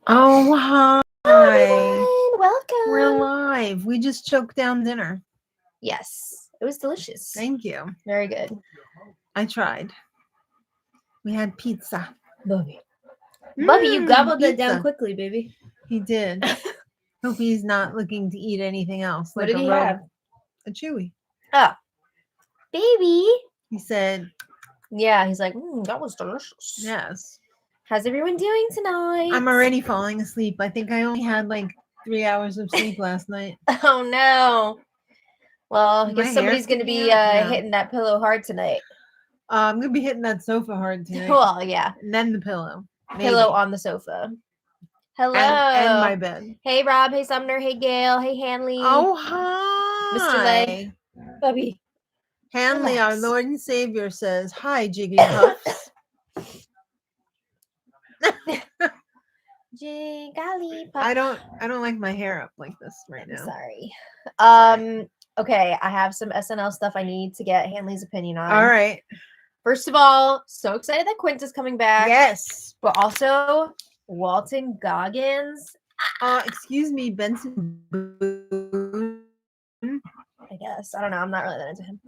Oh, hi. Welcome. We're live. We just choked down dinner. Yes, it was delicious. Thank you. Very good. I tried. We had pizza. Bubby, you gobbled that down pizza. quickly, baby. He did. Hope he's not looking to eat anything else. What like did a he rub- have? A chewy. Oh, baby. He said, Yeah, he's like, that was delicious. yes. How's everyone doing tonight? I'm already falling asleep. I think I only had like 3 hours of sleep last night. Oh, no. Well, I My guess somebody's hair's going to be sticking out? No. hitting that pillow hard tonight. I'm going to be hitting that sofa hard tonight. Well, yeah. And then the pillow. Maybe. Pillow on the sofa. Hello. And my bed. Hey, Rob. Hey, Sumner. Hey, Gail. Hey, Hanley. Oh, hi. Mr. Lay. Bubby. Hanley, Relax. our Lord and Savior, says, hi, Jiggy Puffs. Jiggly I don't like my hair up like this right now. Sorry. Okay, I have some SNL stuff I need to get Hanley's opinion on. All right. First of all, so excited that Quinta's coming back. Yes. But also Walton Goggins. Excuse me, Benson Boone. I guess. I don't know. I'm not really that into him.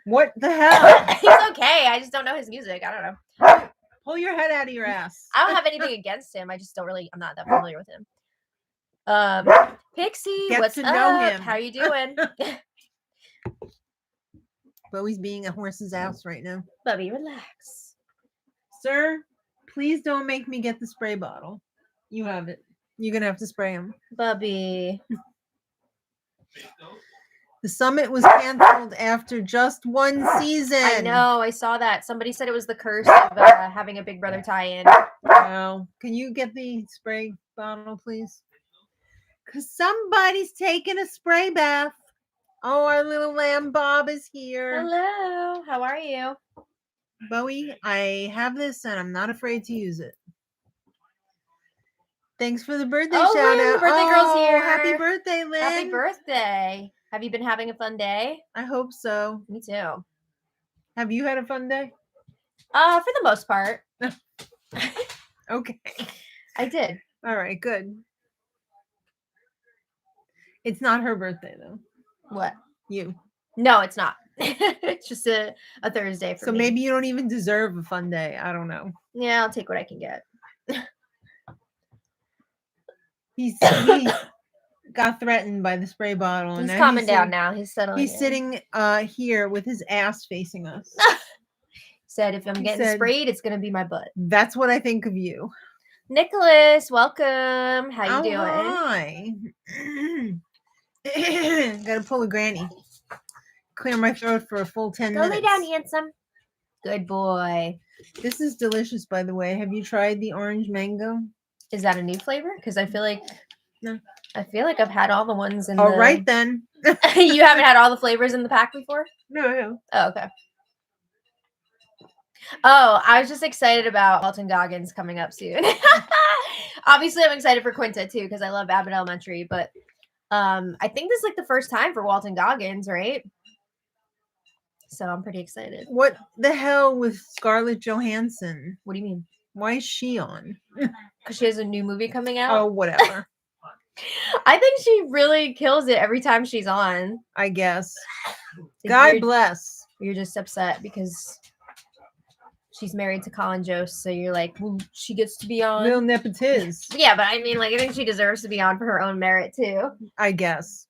What the hell? He's okay. I just don't know his music. I don't know. Pull your head out of your ass. I don't have anything against him. I just don't really, I'm not that familiar with him. Pixie, Get what's to up? know him. How you doing? Bowie's being a horse's ass right now. Bubby, relax. Sir, please don't make me get the spray bottle. You have it. You're going to have to spray him. Bubby. The summit was canceled after just one season. I know. I saw that. Somebody said it was the curse of having a Big Brother tie-in. Wow. Can you get the spray bottle, please? Because somebody's taking a spray bath. Oh, our little lamb Bob is here. Hello. How are you? Bowie, I have this and I'm not afraid to use it. Thanks for the birthday shout Lynn, out. the birthday girl's here. Happy birthday, Lynn. Happy birthday. Have you been having a fun day? I hope so. Me too. Have you had a fun day? For the most part. Okay. I did. All right, good. It's not her birthday, though. What? You. No, it's not. It's just a Thursday for me. So maybe you don't even deserve a fun day. I don't know. Yeah, I'll take what I can get. He got threatened by the spray bottle. He's and calming down now. He's settling He's in. sitting here with his ass facing us. Said if I'm getting sprayed, it's going to be my butt. That's what I think of you. Nicholas, welcome. How you doing? Hi. Gotta pull a granny. Clear my throat for a full 10 minutes. Go lay down, handsome. Good boy. This is delicious, by the way. Have you tried the orange mango? Is that a new flavor? Because I feel like No. I feel like I've had all the ones in All right, then. You haven't had all the flavors in the pack before? No. Oh, okay. Oh, I was just excited about Walton Goggins coming up soon. Obviously, I'm excited for Quinta too because I love Abbott Elementary, but I think this is like the first time for Walton Goggins, right? So I'm pretty excited. What the hell with Scarlett Johansson? What do you mean? Why is she on? Because she has a new movie coming out? Oh, whatever. I think she really kills it every time she's on. I guess. Like God bless. You're just upset because she's married to Colin Jost, so you're like, well, she gets to be on. Real nepotiz. Yeah, but I mean, like, I think she deserves to be on for her own merit too. I guess.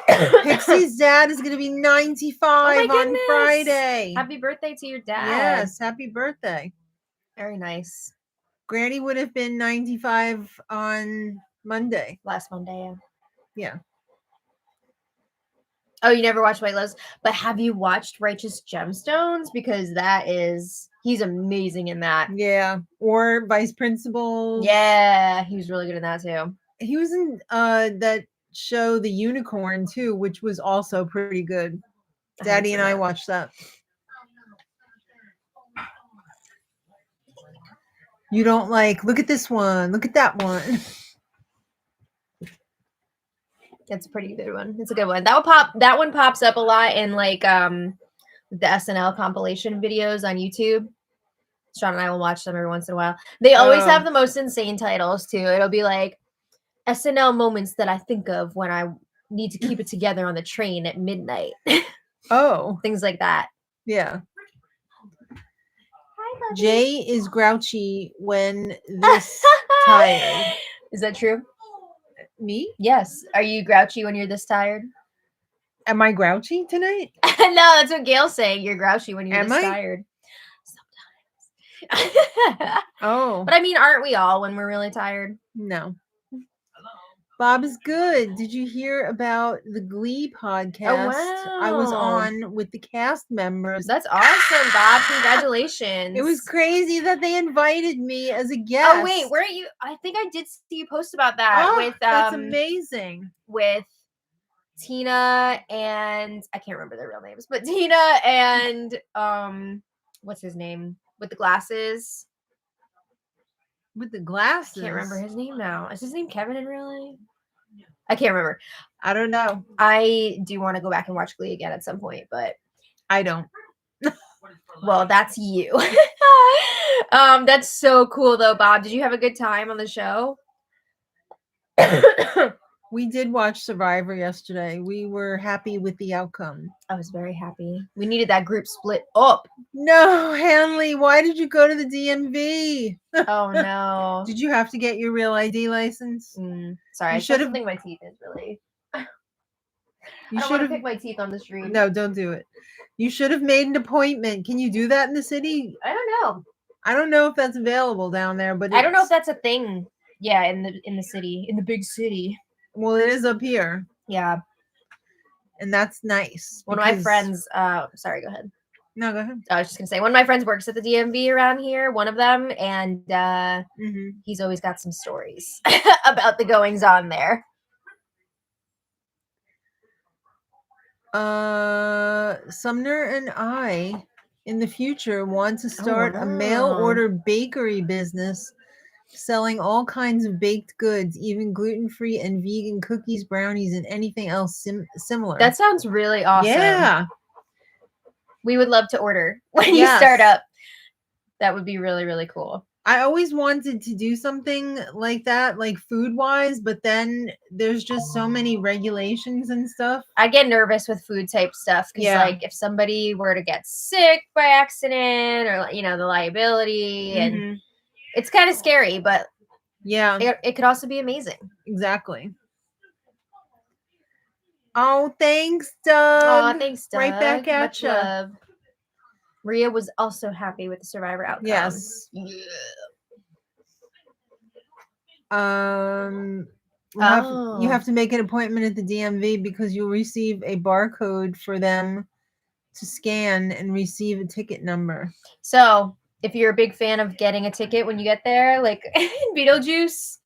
Pixie's dad is going to be 95 on Friday. Happy birthday to your dad. Yes, happy birthday. Very nice. Granny would have been 95 on Monday. Last Monday, yeah. Oh, you never watched White Lotus? But have you watched Righteous Gemstones? Because he's amazing in that. Yeah. Or Vice Principal. Yeah, he was really good in that too. He was in that show The Unicorn too, which was also pretty good. Daddy and I watched that. You don't look at this one, look at that one. That's a pretty good one. It's a good one. That one pops up a lot in the SNL compilation videos on YouTube. Sean and I will watch them every once in a while. They always Oh. have the most insane titles too. It'll be like SNL moments that I think of when I need to keep it together on the train at midnight. Oh, Things like that. yeah. Hi, buddy. Jay is grouchy when this tired. Is that true? Me? Yes. Are you grouchy when you're this tired? Am I grouchy tonight? No, that's what Gail's saying. You're grouchy when you're Am this I? tired. Sometimes. Oh, But I mean, aren't we all when we're really tired? no. Bob is good. Did you hear about the Glee podcast I was wow. on with the cast members? That's awesome, Bob. Congratulations. It was crazy that they invited me as a guest. Oh wait, weren't you? I think I did see you post about that Oh, with that's amazing. with Tina and I can't remember their real names, but Tina and what's his name with the glasses? With the glasses. I can't remember his name now. Is his name Kevin in real life? I can't remember. I don't know. I do want to go back and watch Glee again at some point, but I don't. well, that's you. That's so cool though, Bob. Did you have a good time on the show? We did watch Survivor yesterday. We were happy with the outcome. I was very happy. We needed that group split up. No, Hanley, why did you go to the DMV? Oh no. Did you have to get your real ID license? Sorry, You I should've- should've think my teeth is really. You I don't want should to have. pick my teeth on the street. No, don't do it. You should have made an appointment. Can you do that in the city? I don't know. I don't know if that's available down there, but I don't know if it's- that's a thing. Yeah, in the city, in the big city. Well, it is up here, Yeah. and that's nice. One of my because- friends. Sorry, go ahead. No, go ahead. I was just gonna say one of my friends works at the DMV around here. One of them, and he's always got some stories about the goings on there. Sumner and I, in the future, want to start a mail wow. order bakery business, selling all kinds of baked goods, even gluten-free and vegan cookies, brownies, and anything else similar. That sounds really awesome. Yeah. We would love to order when you Yes. start up. That would be really, really cool. I always wanted to do something like that, like food-wise, but then there's just so many regulations and stuff. I get nervous with food type stuff because, Yeah. like, if somebody were to get sick by accident, or the liability, and it's kind of scary, but Yeah, it could also be amazing. exactly. Oh, thanks, Aw, Doug. thanks, Doug. Right back at Much ya. love. Maria was also happy with the Survivor outcome. Yes. Yeah. You have to make an appointment at the DMV because you'll receive a barcode for them to scan and receive a ticket number. So, if you're a big fan of getting a ticket when you get there, like Beetlejuice,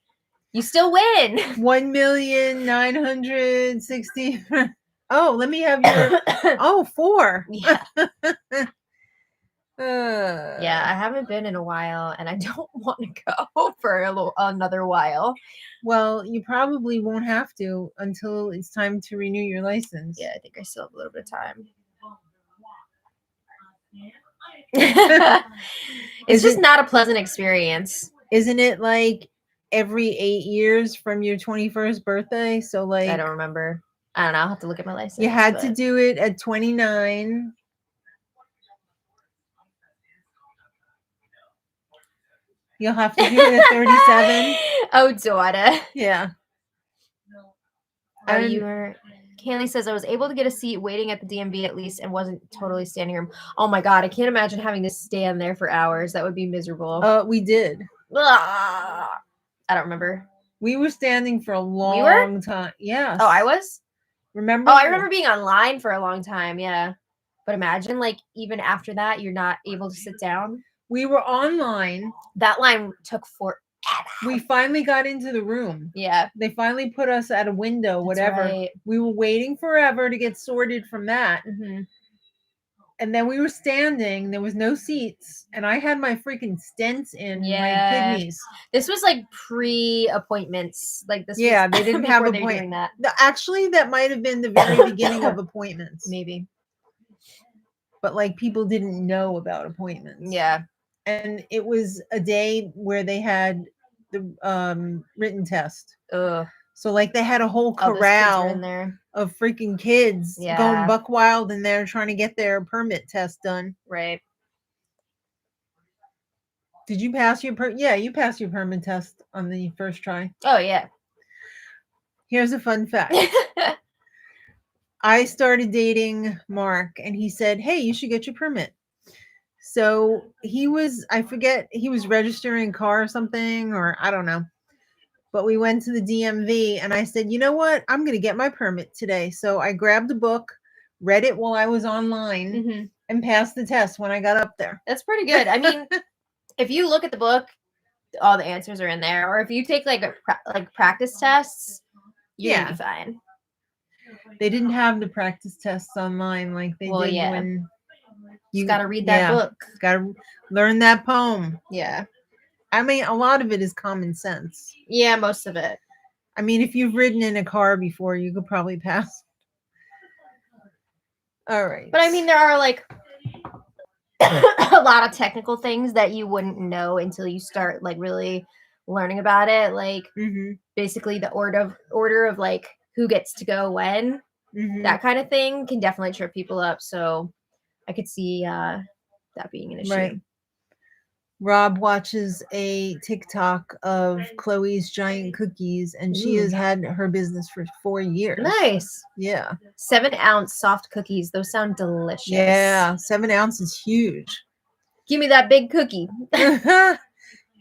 you still win. 1,960,000. Oh, let me have your. Oh, 4. Yeah. Yeah. Yeah, I haven't been in a while, and I don't want to go for another while. Well, you probably won't have to until it's time to renew your license. Yeah, I think I still have a little bit of time. It's just not a pleasant experience. Isn't it like every 8 years from your 21st birthday? So like I don't remember. I don't know. I'll have to look at my license. you had to but- do it at 29. You'll have to do it at 37. Oh, daughter. Yeah. Oh, And- you were. Kaylee says I was able to get a seat waiting at the DMV at least and wasn't totally standing room. Oh my god, I can't imagine having to stand there for hours. That would be miserable. We did. Ugh. I don't remember. We were standing for a long were? time. Yes. Oh, I was? Remember? Oh, I remember being online for a long time, yeah. But imagine, like, even after that, you're not able to sit down. We were online. That line took forever. We finally got into the room. Yeah. They finally put us at a window, that's whatever. right. We were waiting forever to get sorted from that. Mhm. And then we were standing. There was no seats. And I had my freaking stents in Yeah. my kidneys. This was like pre-appointments. Like this. Yeah, was they didn't have before they were appoint- doing that. Actually, that might have been the very beginning of appointments. Maybe. But like people didn't know about appointments. Yeah. and it was a day where they had the written test. Ugh. So like they had a whole All those kids were in corral there. of freaking kids going Yeah. buck wild in there trying to get their permit test done. Right. Did you pass your yeah, you passed your permit test on the first try. Oh yeah. Here's a fun fact. I started dating Mark and he said, "Hey, you should get your permit." So he was, I forget, he was registering a car or something, or I don't know. But we went to the DMV and I said, "You know what? I'm going to get my permit today." So I grabbed a book, read it while I was online, and passed the test when I got up there. That's pretty good. I mean, if you look at the book, all the answers are in there. Or if you take like practice tests, you're gonna be fine. They didn't have the practice tests online like they did when you got to read that book. Got to learn that poem. Yeah. I mean, a lot of it is common sense. Yeah, most of it. I mean, if you've ridden in a car before, you could probably pass. All right. But I mean, there are like a lot of technical things that you wouldn't know until you start like really learning about it. Like basically the order of like who gets to go when, that kind of thing can definitely trip people up. So I could see that being an issue. Right. Rob watches a TikTok of Chloe's giant cookies, and she has had her business for 4 years. Nice. Yeah. 7-ounce soft cookies. Those sound delicious. Yeah. 7 ounces is huge. Give me that big cookie.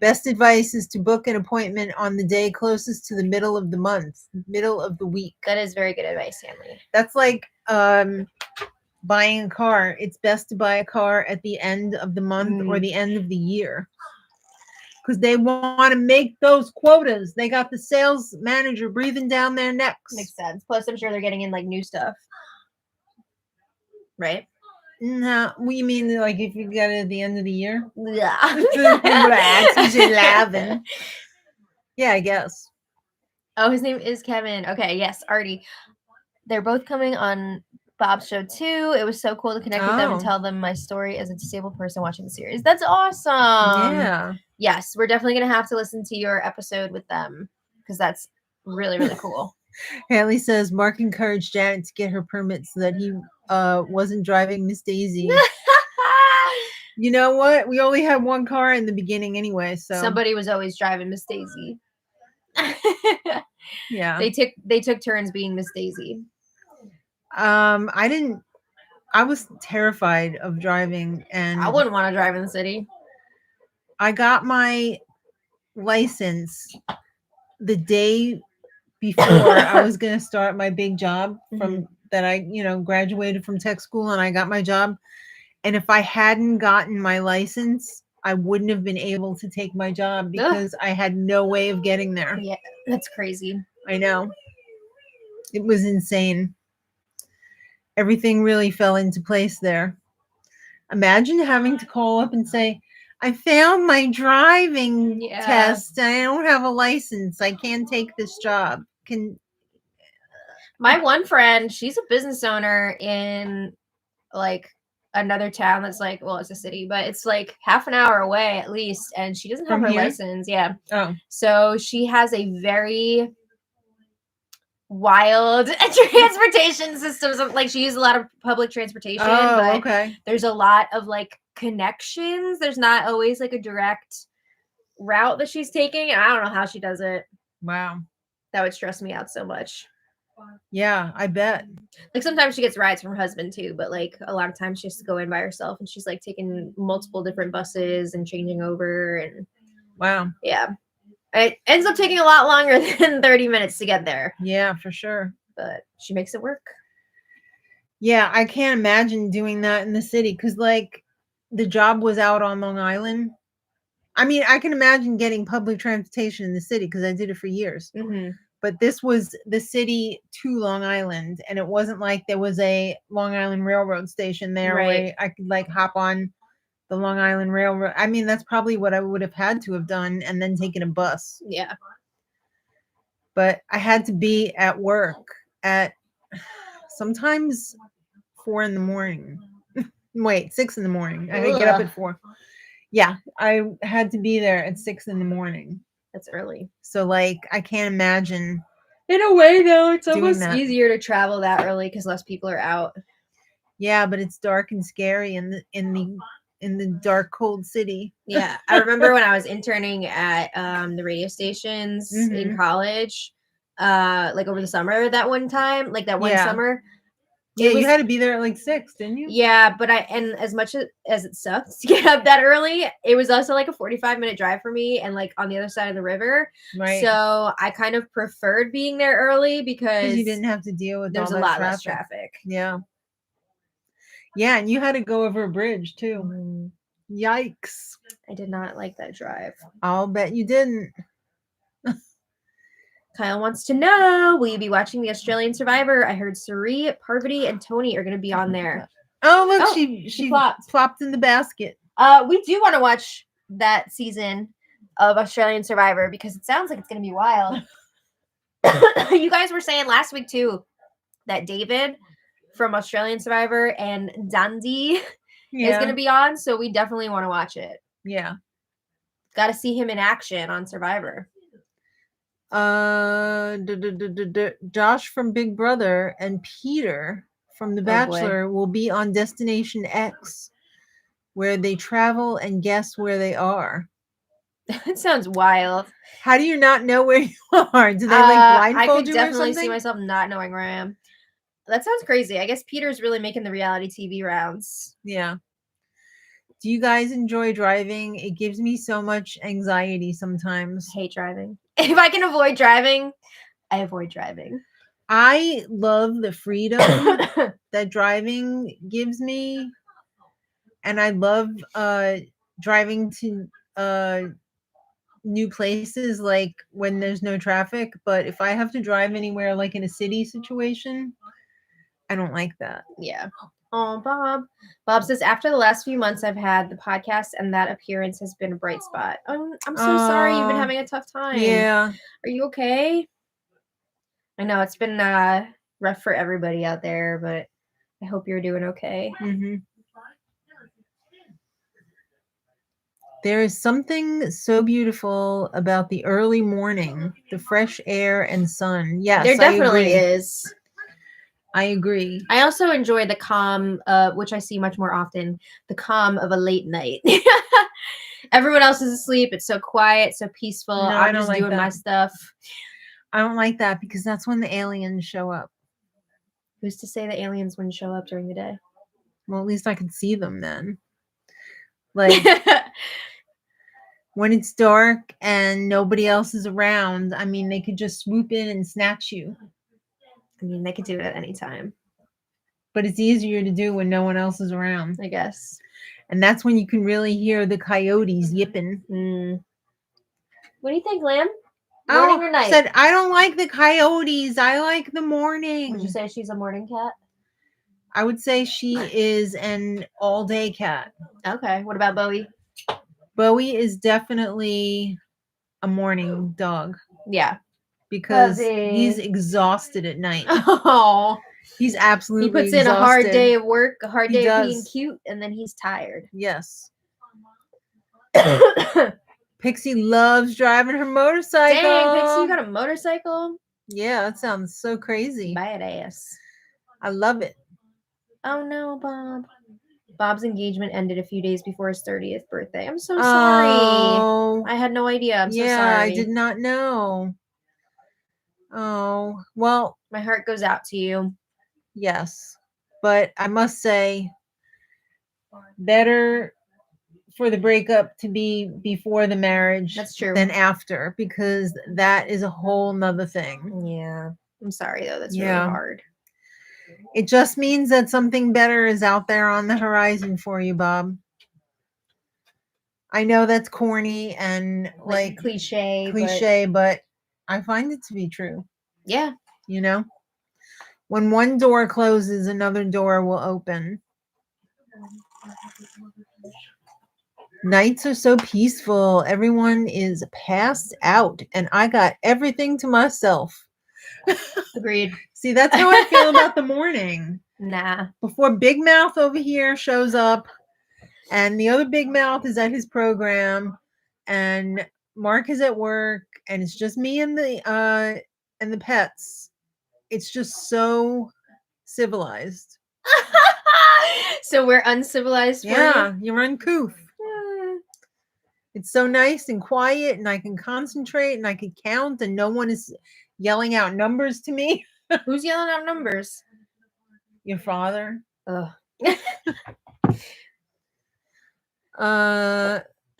Best advice is to book an appointment on the day closest to the middle of the month, middle of the week. That is very good advice, Stanley. That's like buying a car. It's best to buy a car at the end of the month or the end of the year, because they want to make those quotas. They got the sales manager breathing down their necks. Makes sense. Plus, I'm sure they're getting in like new stuff, right? No, what you mean like if you get it at the end of the year? Yeah. Yeah, I guess. Oh, his name is Kevin. Okay, yes, Artie. They're both coming on Bob's show too. It was so cool to connect with them and tell them my story as a disabled person watching the series. That's awesome. Yeah. Yes, we're definitely going to have to listen to your episode with them because that's really, really cool. Haley says Mark encouraged Janet to get her permit so that he wasn't driving Miss Daisy. You know what? We only had one car in the beginning anyway, so somebody was always driving Miss Daisy. Yeah. They took turns being Miss Daisy. I was terrified of driving, and I wouldn't want to drive in the city. I got my license the day before I was going to start my big job from that I, graduated from tech school and I got my job. And if I hadn't gotten my license, I wouldn't have been able to take my job because I had no way of getting there. Yeah, that's crazy. I know. It was insane. Everything really fell into place there. Imagine having to call up and say, "I failed my driving test. I don't have a license. I can't take this job." My one friend, she's a business owner in like another town that's like, well, it's a city, but it's like half an hour away at least, and she doesn't have her license. Yeah. Oh. So she has a very wild transportation systems. Like she uses a lot of public transportation. Oh, but okay. There's a lot of like connections. There's not always like a direct route that she's taking. And I don't know how she does it. Wow. That would stress me out so much. Yeah, I bet. Like sometimes she gets rides from her husband too, but like a lot of times she has to go in by herself, and she's like taking multiple different buses and changing over. And wow. Yeah. It ends up taking a lot longer than 30 minutes to get there. Yeah, for sure. But she makes it work. Yeah, I can't imagine doing that in the city because, like, the job was out on Long Island. I mean, I can imagine getting public transportation in the city because I did it for years. But this was the city to Long Island, and it wasn't like there was a Long Island Railroad station there where I could, like, hop on the Long Island Railroad. I mean, that's probably what I would have had to have done and then taken a bus. Yeah. But I had to be at work at sometimes 4 a.m. Wait, 6 a.m. I had to get up at 4. Yeah, I had to be there at 6 in the morning. That's early. So, like, I can't imagine. In a way, though, it's Doing almost that. easier to travel that early because less people are out. Yeah, but it's dark and scary in the dark, cold city. Yeah, I remember when I was interning at the radio stations in college, like over the summer that one time, like that one Yeah. summer. Yeah, was, you had to be there at like 6, didn't you? Yeah, but and as much as it sucks to get up that early, it was also like a 45-minute drive for me and like on the other side of the river. Right. So I kind of preferred being there early because you didn't have to deal with there was all a that lot traffic. less traffic. Yeah. Yeah, and you had to go over a bridge too. Yikes. I did not like that drive. I'll bet you didn't. Kyle wants to know, will you be watching the Australian Survivor? I heard Suri, Parvati, and Tony are going to be on there. Oh, look, she plopped in the basket. We do want to watch that season of Australian Survivor because it sounds like it's going to be wild. You guys were saying last week too that David from Australian Survivor and Dundee is going to be on, so we definitely want to watch it. Yeah. Got to see him in action on Survivor. Josh from Big Brother and Peter from The Bachelor will be on Destination X, where they travel and guess where they are. That sounds wild. How do you not know where you are? Do they like blindfold you or something? I could definitely see myself not knowing where I am. That sounds crazy. I guess Peter's really making the reality TV rounds. Yeah. Do you guys enjoy driving? It gives me so much anxiety sometimes. I hate driving. If I can avoid driving, I avoid driving. I love the freedom that driving gives me. And I love driving to new places, like when there's no traffic. But if I have to drive anywhere, like in a city situation, I don't like that. Yeah. Oh, Bob. Bob says, after the last few months I've had the podcast, and that appearance has been a bright spot. I'm so sorry you've been having a tough time. Yeah. Are you okay? I know it's been rough for everybody out there, but I hope you're doing okay. Mm-hmm. There is something so beautiful about the early morning, the fresh air and sun. Yes, there definitely is. I agree. I also enjoy the calm, which I see much more often, the calm of a late night. Everyone else is asleep. It's so quiet, so peaceful. No, I'm just doing my stuff. I don't like that because that's when the aliens show up. Who's to say the aliens wouldn't show up during the day? Well, at least I can see them then. Like, when it's dark and nobody else is around, I mean, they could just swoop in and snatch you. I mean, they could do it at any time. But it's easier to do when no one else is around. I guess. And that's when you can really hear the coyotes yipping. What do you think, Lamb? Morning or night? Said, I don't like the coyotes. I like the morning. Would you say she's a morning cat? I would say she is an all-day cat. Okay. What about Bowie? Bowie is definitely a morning dog. Yeah. Because he's exhausted at night. Oh. He's absolutely exhausted. He puts in a hard day of work, a hard day of being cute, and then he's tired. Yes. Pixie loves driving her motorcycle. Dang, Pixie, you got a motorcycle? Yeah, that sounds so crazy. Badass. I love it. Oh no, Bob. Bob's engagement ended a few days before his 30th birthday. I'm so sorry. I had no idea. I'm so sorry. Yeah, I did not know. Oh, well. My heart goes out to you. Yes. But I must say, better for the breakup to be before the marriage. That's true. Than after, because that is a whole nother thing. Yeah. I'm sorry, though. That's really hard. It just means that something better is out there on the horizon for you, Bob. I know that's corny and like cliche, but I find it to be true. Yeah. You know, when one door closes, another door will open. Nights are so peaceful. Everyone is passed out, and I got everything to myself. Agreed. See, that's how I feel about the morning. Nah. Before Big Mouth over here shows up, And the other big mouth is at his program, and Mark is at work, and it's just me and the pets. It's just so civilized. So we're uncivilized for Yeah, you're uncouth. you? It's so nice and quiet, and I can concentrate, and I can count, and no one is yelling out numbers to me. Who's yelling out numbers? Your father. Ugh.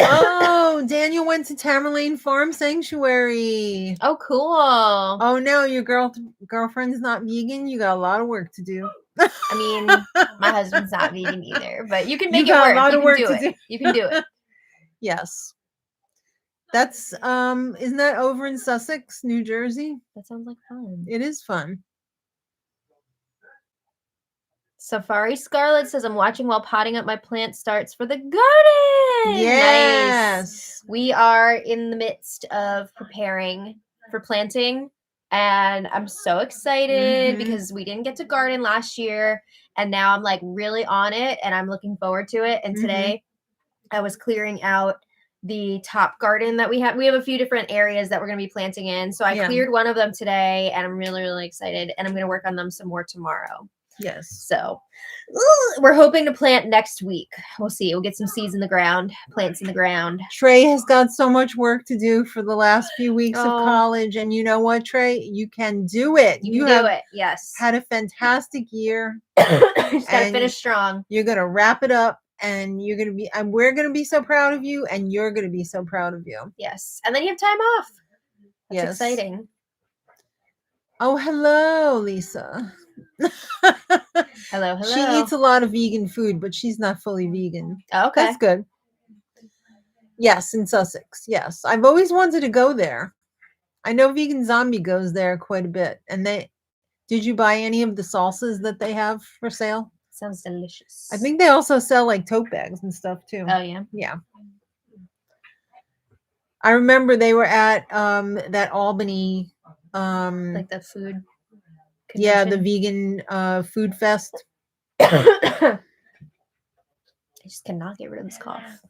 Oh, Daniel went to Tamerlane Farm Sanctuary. Oh, cool. Oh no, your girlfriend's not vegan. You got a lot of work to do. I mean, my husband's not vegan either, but you can make You it got a work. lot You of can work do to it. do. You can do it. Yes. That's isn't that over in Sussex, New Jersey? That sounds like fun. It is fun. Safari Scarlet says, I'm watching while potting up my plant starts for the garden. Yes. Nice. We are in the midst of preparing for planting, and I'm so excited because we didn't get to garden last year, and now I'm like really on it, and I'm looking forward to it. And today I was clearing out the top garden that we have. We have a few different areas that we're going to be planting in. So I cleared one of them today, and I'm really, really excited, and I'm going to work on them some more tomorrow. Yes. So we're hoping to plant next week. We'll see. We'll get some seeds in the ground, plants in the ground. Trey has got so much work to do for the last few weeks of Oh. college. And you know what, Trey? You can do it. You can do it. Yes. Had a fantastic year. Just gotta finish strong. You're going to wrap it up, and you're going to be, and we're going to be so proud of you, and you're going to be so proud of you. Yes. And then you have time off. That's Yes. exciting. Oh, hello, Lisa. Hello. She eats a lot of vegan food, but she's not fully vegan. Oh, okay. That's good. Yes, in Sussex. Yes. I've always wanted to go there. I know Vegan Zombie goes there quite a bit. And did you buy any of the salsas that they have for sale? Sounds delicious. I think they also sell like tote bags and stuff too. Oh, yeah. Yeah. I remember they were at that Albany Like the food. yeah, the convention. vegan food fest. I just cannot get rid of this cough.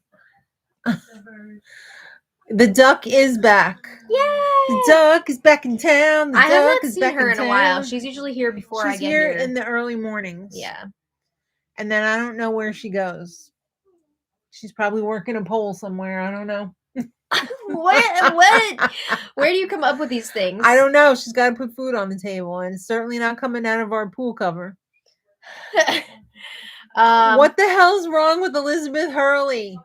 The duck is back. Yay! The duck is back in town. The I duck haven't is seen back her in a while. town. She's usually here before I She's get here here. in the early mornings. Yeah. And then I don't know where she goes. She's probably working a pole somewhere. I don't know. What? Where do you come up with these things? I don't know. She's got to put food on the table, and it's certainly not coming out of our pool cover. What the hell's wrong with Elizabeth Hurley?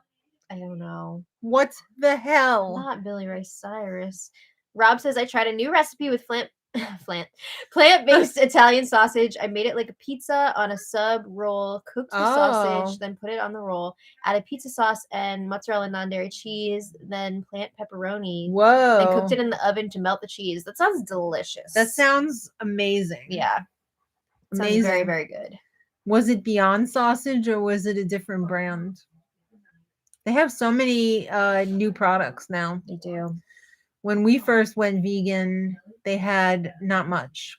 I don't know. What the hell? Not Billy Ray Cyrus. Rob says, I tried a new recipe with plant-based Italian sausage. I made it like a pizza on a sub roll, cooked the sausage, then put it on the roll, added pizza sauce and mozzarella non-dairy cheese, then plant pepperoni. Whoa. Then cooked it in the oven to melt the cheese. That sounds delicious. That sounds amazing. Yeah. Amazing. Sounds very, very good. Was it Beyond Sausage or was it a different brand? They have so many new products now. They do. When we first went vegan, they had not much.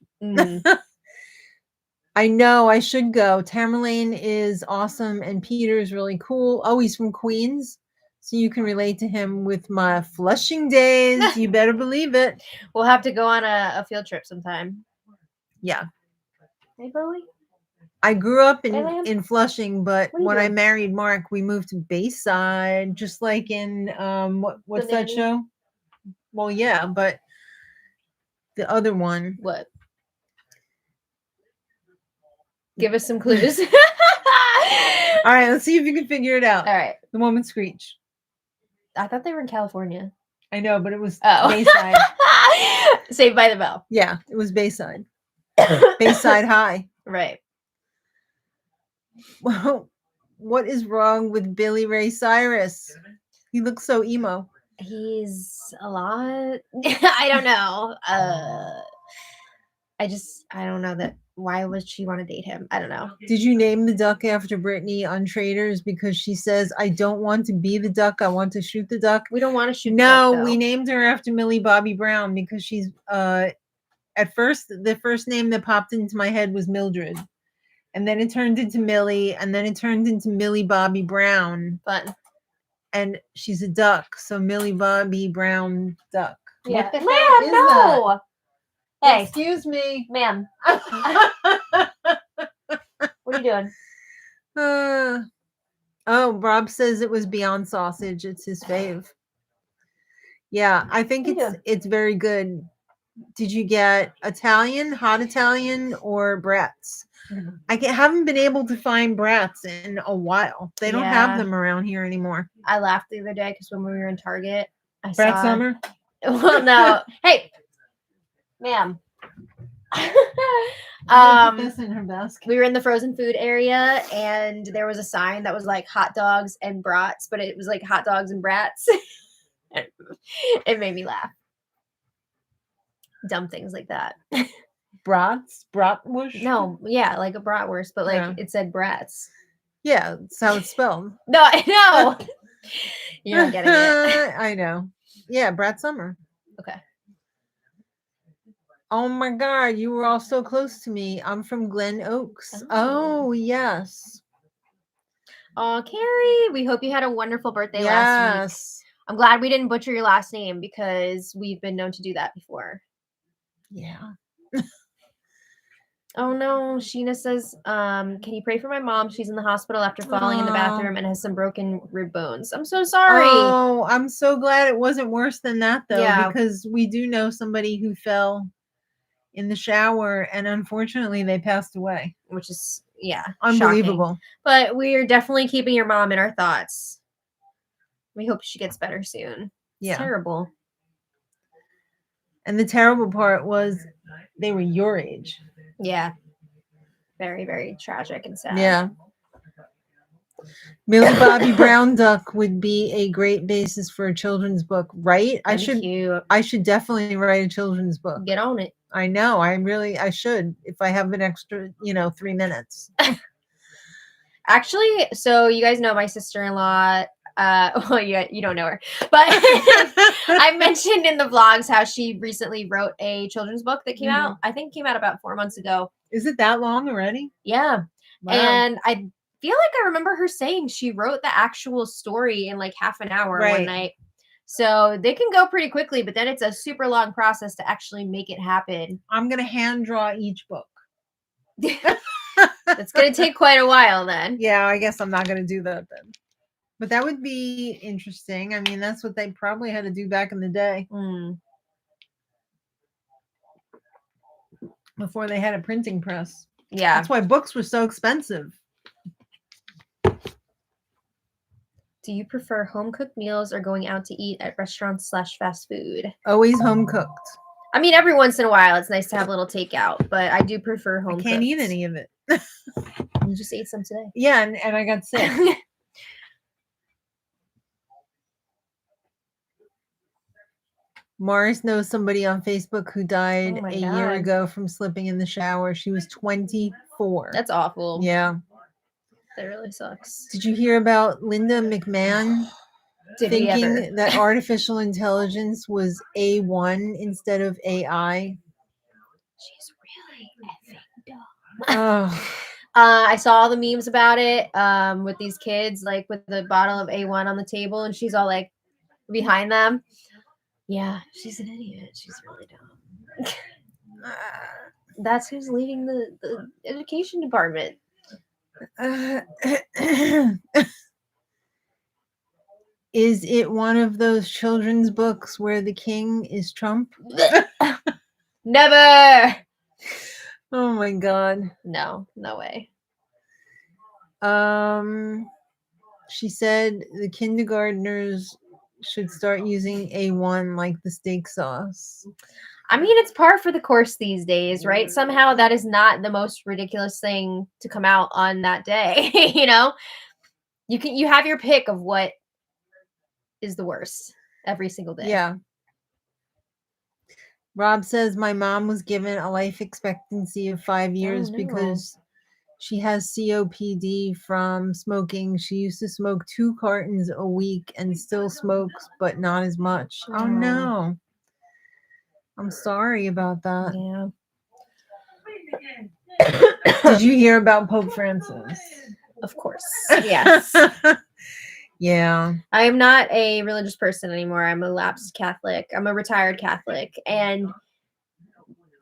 I know I should go. Tamerlane is awesome and Peter is really cool. Oh, he's from Queens. So you can relate to him with my Flushing days. You better believe it. We'll have to go on a field trip sometime. Yeah. Hey, Bowie. I grew up in Flushing, but when I doing? married Mark, we moved to Bayside, just like in what's that show? Well, yeah, but the other one. What? Give us some clues. All right, let's see if you can figure it out. All right. The Woman Screech. I thought they were in California. I know, but it was Oh. Bayside. Saved by the Bell. Yeah, it was Bayside. Bayside High. Right. Well, what is wrong with Billy Ray Cyrus? He looks so emo. He's a lot. I don't know. I don't know that. Why would she want to date him? I don't know. Did you name the duck after Brittany on Traders because she says, I don't want to be the duck, I want to shoot the duck? We don't want to shoot No, the duck, we named her after Millie Bobby Brown because she's at first the first name that popped into my head was Mildred. and then it turned into Millie, and then it turned into Millie Bobby Brown, Fun. and she's a duck, so Millie Bobby Brown duck. Yeah. What the Ma'am, hell is no. that? Hey, Excuse me. ma'am. What are you doing? Oh, Rob says it was Beyond Sausage. It's his fave. Yeah, I think What are you doing? it's very good. Did you get Italian, hot Italian, or brats? I haven't been able to find brats in a while. They don't have Yeah. them around here anymore. I laughed the other day because when we were in Target, I Brat saw. Summer? Well, no. Hey, ma'am. Put this in her basket. We were in the frozen food area, and there was a sign that was like hot dogs and brats, but it was like hot dogs and brats. It made me laugh. Dumb things like that. Brats? Bratwurst? No, yeah, like a bratwurst, but like Yeah. it said brats. Yeah, that's how it's spelled. No, I know. You're not getting it. I know. Yeah, Brat Summer. Okay. Oh my God, you were all so close to me. I'm from Glen Oaks. Oh, yes. Oh, Carrie, we hope you had a wonderful birthday last week. Yes. I'm glad we didn't butcher your last name because we've been known to do that before. Yeah. Oh no, Sheena says, can you pray for my mom? She's in the hospital after falling in the bathroom and has some broken rib bones. I'm so sorry. Oh, I'm so glad it wasn't worse than that though, Yeah. because we do know somebody who fell in the shower and unfortunately they passed away. Which is, yeah, Unbelievable. shocking. But we are definitely keeping your mom in our thoughts. We hope she gets better soon. Yeah. It's terrible. And the terrible part was they were your age. Yeah. Very, very tragic and sad. Yeah. Millie Bobby Brown Duck would be a great basis for a children's book, right? I should definitely write a children's book. Get on it. I know. I should if I have an extra, 3 minutes. Actually, so you guys know my sister-in-law. Well, you don't know her, but I mentioned in the vlogs how she recently wrote a children's book that came out. I think came out about 4 months ago. Is it that long already? Yeah. Wow. And I feel like I remember her saying she wrote the actual story in like half an hour one night. So they can go pretty quickly, but then it's a super long process to actually make it happen. I'm going to hand draw each book. It's going to take quite a while then. Yeah, I guess I'm not going to do that then. But that would be interesting. I mean, that's what they probably had to do back in the day. Before they had a printing press. Yeah. That's why books were so expensive. Do you prefer home-cooked meals or going out to eat at restaurants/fast food? Always home-cooked. I mean, every once in a while, it's nice to have a little takeout, but I do prefer home-cooked. I can't eat any of it. You just ate some today. Yeah, and I got sick. Morris knows somebody on Facebook who died a year ago from slipping in the shower. She was 24. That's awful. Yeah. That really sucks. Did you hear about Linda McMahon thinking that artificial intelligence was A1 instead of AI? She's really effing dumb. Oh. I saw all the memes about it with these kids, like with the bottle of A1 on the table, and she's all like behind them. Yeah, she's an idiot. She's really dumb. That's who's leading the education department. Is it one of those children's books where the king is Trump? Never. Oh my God. No way. She said the kindergartners should start using A1 like the steak sauce. I mean, it's par for the course these days, right? Somehow that is not the most ridiculous thing to come out on that day. You have your pick of what is the worst every single day. Yeah. Rob says my mom was given a life expectancy of 5 years because she has COPD from smoking. She used to smoke 2 cartons a week and still smokes, but not as much. Oh no. I'm sorry about that. Yeah. Did you hear about Pope Francis? Of course. Yes. Yeah. I am not a religious person anymore. I'm a lapsed Catholic. I'm a retired Catholic and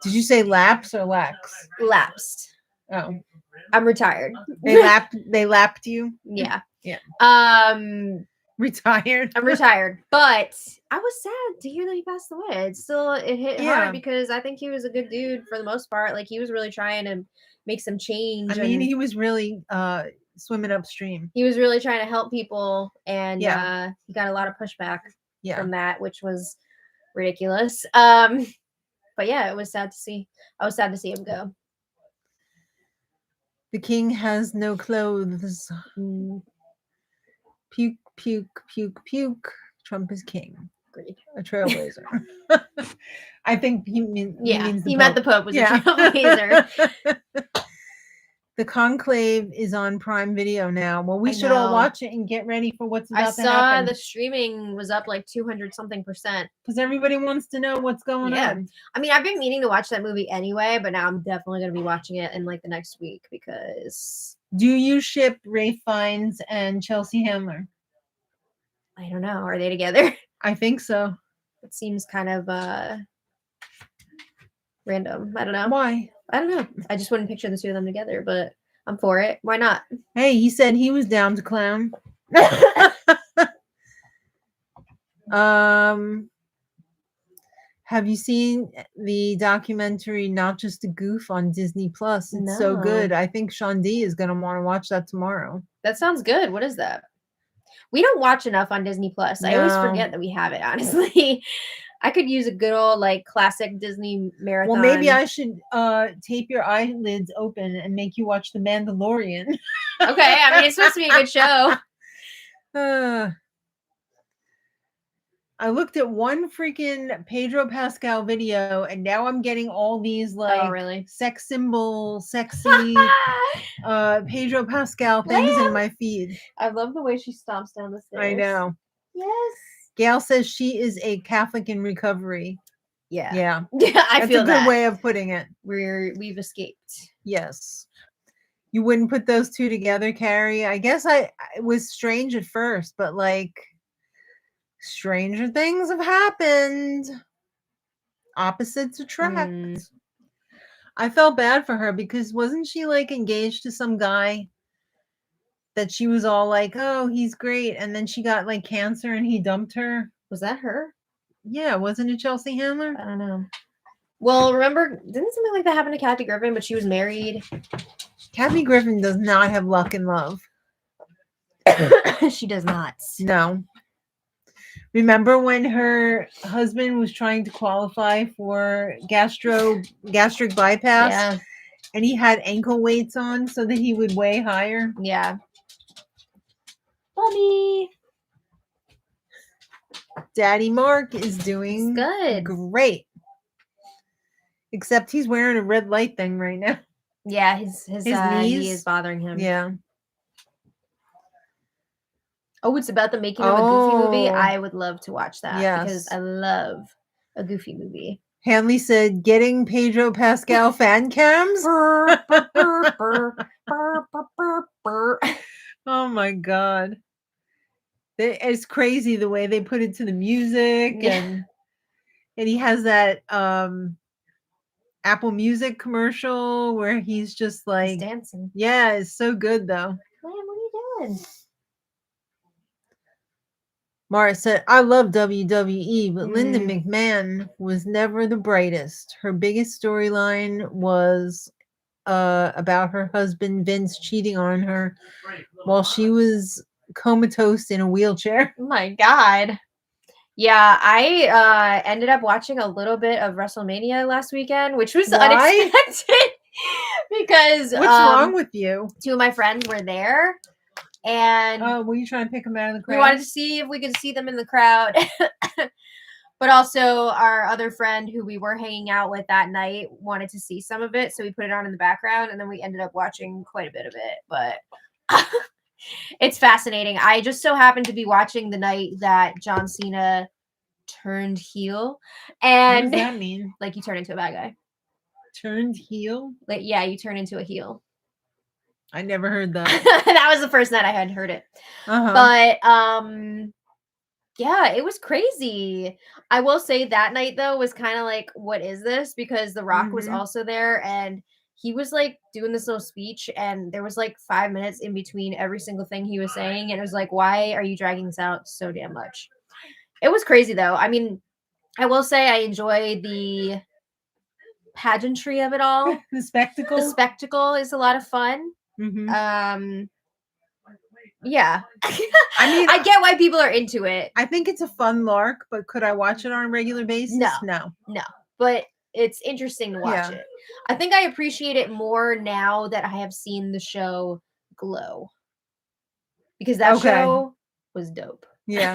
Did you say lapse or lax? lapsed. Oh. I'm retired. They lapped you? Yeah. Yeah. Retired. I'm retired. But I was sad to hear that he passed away. It hit hard because I think he was a good dude for the most part. Like he was really trying to make some change. I mean, he was really swimming upstream. He was really trying to help people, and he got a lot of pushback from that, which was ridiculous. But yeah, it was sad to see. I was sad to see him go. The king has no clothes. Puke, puke, puke, puke. Trump is king. Agreed. A trailblazer. I think he means he meant the Pope was a trailblazer. The Conclave is on Prime Video now. Well, we should all watch it and get ready for what's about to happen. I saw the streaming was up like 200-something%. Because everybody wants to know what's going on. I mean, I've been meaning to watch that movie anyway, but now I'm definitely going to be watching it in like the next week because... Do you ship Ralph Fiennes and Chelsea Handler? I don't know. Are they together? I think so. It seems kind of random. I don't know. Why? I don't know. I just wouldn't picture the two of them together, but I'm for it. Why not? Hey, he said he was down to clown. Have you seen the documentary Not Just a Goof on Disney Plus? It's so good. I think Sean D is going to want to watch that tomorrow. That sounds good. What is that? We don't watch enough on Disney Plus. I always forget that we have it, honestly. I could use a good old like classic Disney marathon. Well, maybe I should tape your eyelids open and make you watch The Mandalorian. Okay, I mean it's supposed to be a good show. I looked at one freaking Pedro Pascal video, and now I'm getting all these like sex symbol, sexy Pedro Pascal things in my feed. I love the way she stomps down the stairs. I know. Yes. Gail says she is a Catholic in recovery. Yeah. Yeah. I feel that's a good way of putting it. We've escaped. Yes. You wouldn't put those two together, Carrie? I guess it was strange at first, but like stranger things have happened. Opposites attract. I felt bad for her because wasn't she like engaged to some guy that she was all like, oh, he's great. And then she got like cancer and he dumped her. Was that her? Yeah. Wasn't it Chelsea Handler? I don't know. Well, remember, didn't something like that happen to Kathy Griffin, but she was married? Kathy Griffin does not have luck in love. She does not. No. Remember when her husband was trying to qualify for gastric bypass? Yeah. And he had ankle weights on so that he would weigh higher? Yeah. Funny. Daddy Mark is doing great. Except he's wearing a red light thing right now. Yeah, his knee is bothering him. Yeah. Oh, it's about the making of a Goofy movie. I would love to watch that because I love a Goofy movie. Hanley said, getting Pedro Pascal fan cams? Oh my God. It's crazy the way they put it to the music. And he has that Apple Music commercial where he's just like he's dancing. Yeah, it's so good though. Man, what are you doing? Mara said, I love WWE, but Linda McMahon was never the brightest. Her biggest storyline was about her husband Vince cheating on her while she was comatose in a wheelchair. Oh my God. Yeah, I ended up watching a little bit of WrestleMania last weekend, which was unexpected because what's wrong with you? Two of my friends were there. And were you trying to pick them out of the crowd? We wanted to see if we could see them in the crowd. But also our other friend who we were hanging out with that night wanted to see some of it. So we put it on in the background and then we ended up watching quite a bit of it. But it's fascinating. I just so happened to be watching the night that John Cena turned heel. And what does that mean? Like you turn into a bad guy. Turned heel? Like, yeah, you turn into a heel. I never heard that. That was the first night I hadn't heard it. Uh-huh. But yeah, it was crazy. I will say that night though was kind of like, what is this? Because The Rock was Mhm. also there and he was like doing this little speech and there was like 5 minutes in between every single thing he was saying. And it was like, why are you dragging this out so damn much? It was crazy though. I mean, I will say I enjoy the pageantry of it all. The spectacle? The spectacle is a lot of fun. Mhm. Yeah. I mean, I get why people are into it. I think it's a fun lark, but could I watch it on a regular basis? No. But it's interesting to watch Yeah. it. I think I appreciate it more now that I have seen the show Glow. Because that Okay. show was dope. Yeah.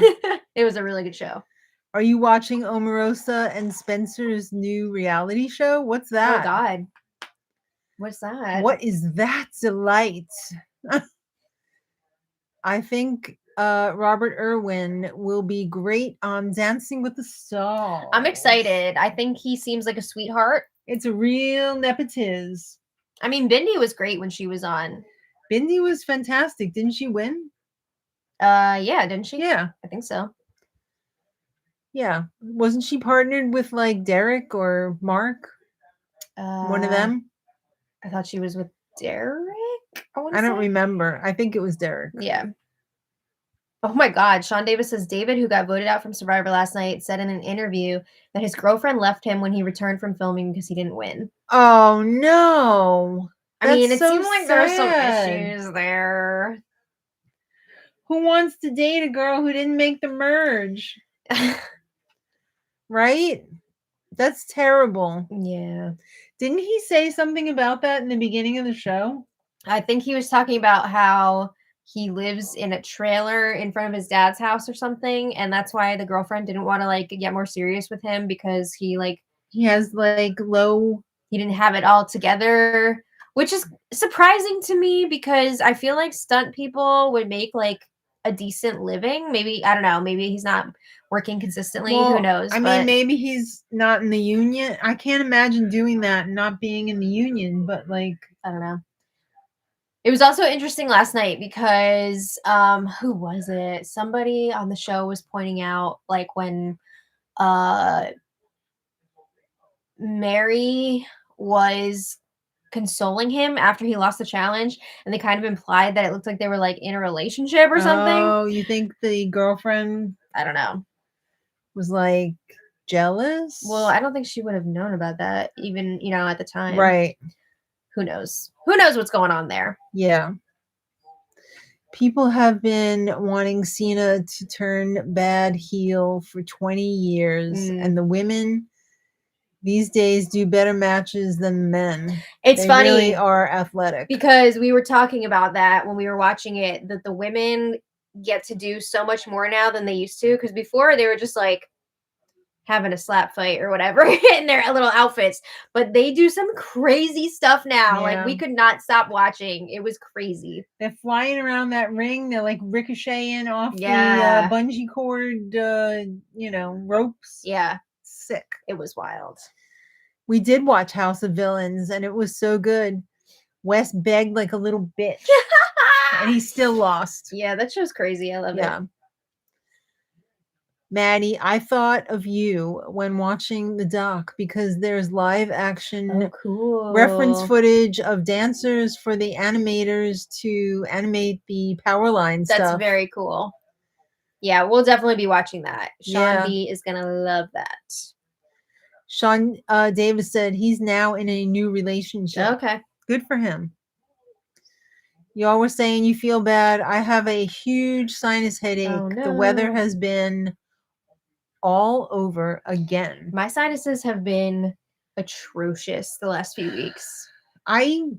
It was a really good show. Are you watching Omarosa and Spencer's new reality show? What's that? Oh God. What's that? What is that delight? I think Robert Irwin will be great on Dancing with the Stars. I'm excited. I think he seems like a sweetheart. It's a real nepotiz. I mean, Bindi was great when she was on. Bindi was fantastic. Didn't she win? Yeah, didn't she? Yeah. I think so. Yeah. Wasn't she partnered with like Derek or Mark? One of them? I thought she was with Derek. I don't remember. I think it was Derek. Yeah. Oh my God. Sean Davis says David, who got voted out from Survivor last night, said in an interview that his girlfriend left him when he returned from filming because he didn't win. Oh no. I mean, it so seems like there are some sad. issues there. Who wants to date a girl who didn't make the merge? Right? That's terrible. Yeah. Didn't he say something about that in the beginning of the show? I think he was talking about how he lives in a trailer in front of his dad's house or something, and that's why the girlfriend didn't want to like get more serious with him because he has like he didn't have it all together, which is surprising to me because I feel like stunt people would make like a decent living. Maybe, I don't know, maybe he's not working consistently. Who knows? I mean, maybe he's not in the union. I can't imagine doing that and not being in the union, but like, I don't know. It was also interesting last night because who was it? Somebody on the show was pointing out like when Mary was consoling him after he lost the challenge, and they kind of implied that it looked like they were like in a relationship or something. Oh, you think the girlfriend, I don't know, was like jealous? Well, I don't think she would have known about that even, at the time. Right. Who knows? Who knows what's going on there? Yeah. People have been wanting Cena to turn bad heel for 20 years, and the women these days do better matches than the men. It's they funny. Really are athletic. Because we were talking about that when we were watching it, that the women get to do so much more now than they used to. Because before they were just like having a slap fight or whatever in their little outfits. But they do some crazy stuff now. Yeah. Like we could not stop watching. It was crazy. They're flying around that ring. They're like ricocheting off the bungee cord, ropes. Yeah. Sick. It was wild. We did watch House of Villains, and it was so good. Wes begged like a little bitch, and he still lost. Yeah, that show's crazy. I love it. Maddie, I thought of you when watching the doc because there's live action reference footage of dancers for the animators to animate the power line stuff. That's very cool. Yeah, we'll definitely be watching that. Sean B is going to love that. Sean Davis said he's now in a new relationship. Okay. Good for him. Y'all were saying you feel bad. I have a huge sinus headache. Oh, no. The weather has been all over again. My sinuses have been atrocious the last few weeks. I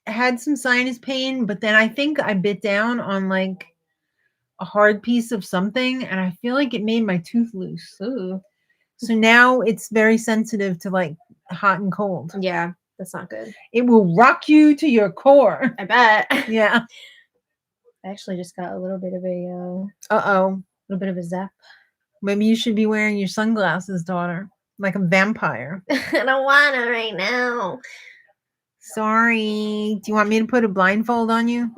had some sinus pain, but then I think I bit down on like a hard piece of something, and I feel like it made my tooth loose. Ooh. So now it's very sensitive to like hot and cold. Yeah, that's not good. It will rock you to your core. I bet. Yeah. I actually just got a little bit of a little bit of a zap. Maybe you should be wearing your sunglasses, daughter. like a vampire. I don't want to right now. Sorry. Do you want me to put a blindfold on you?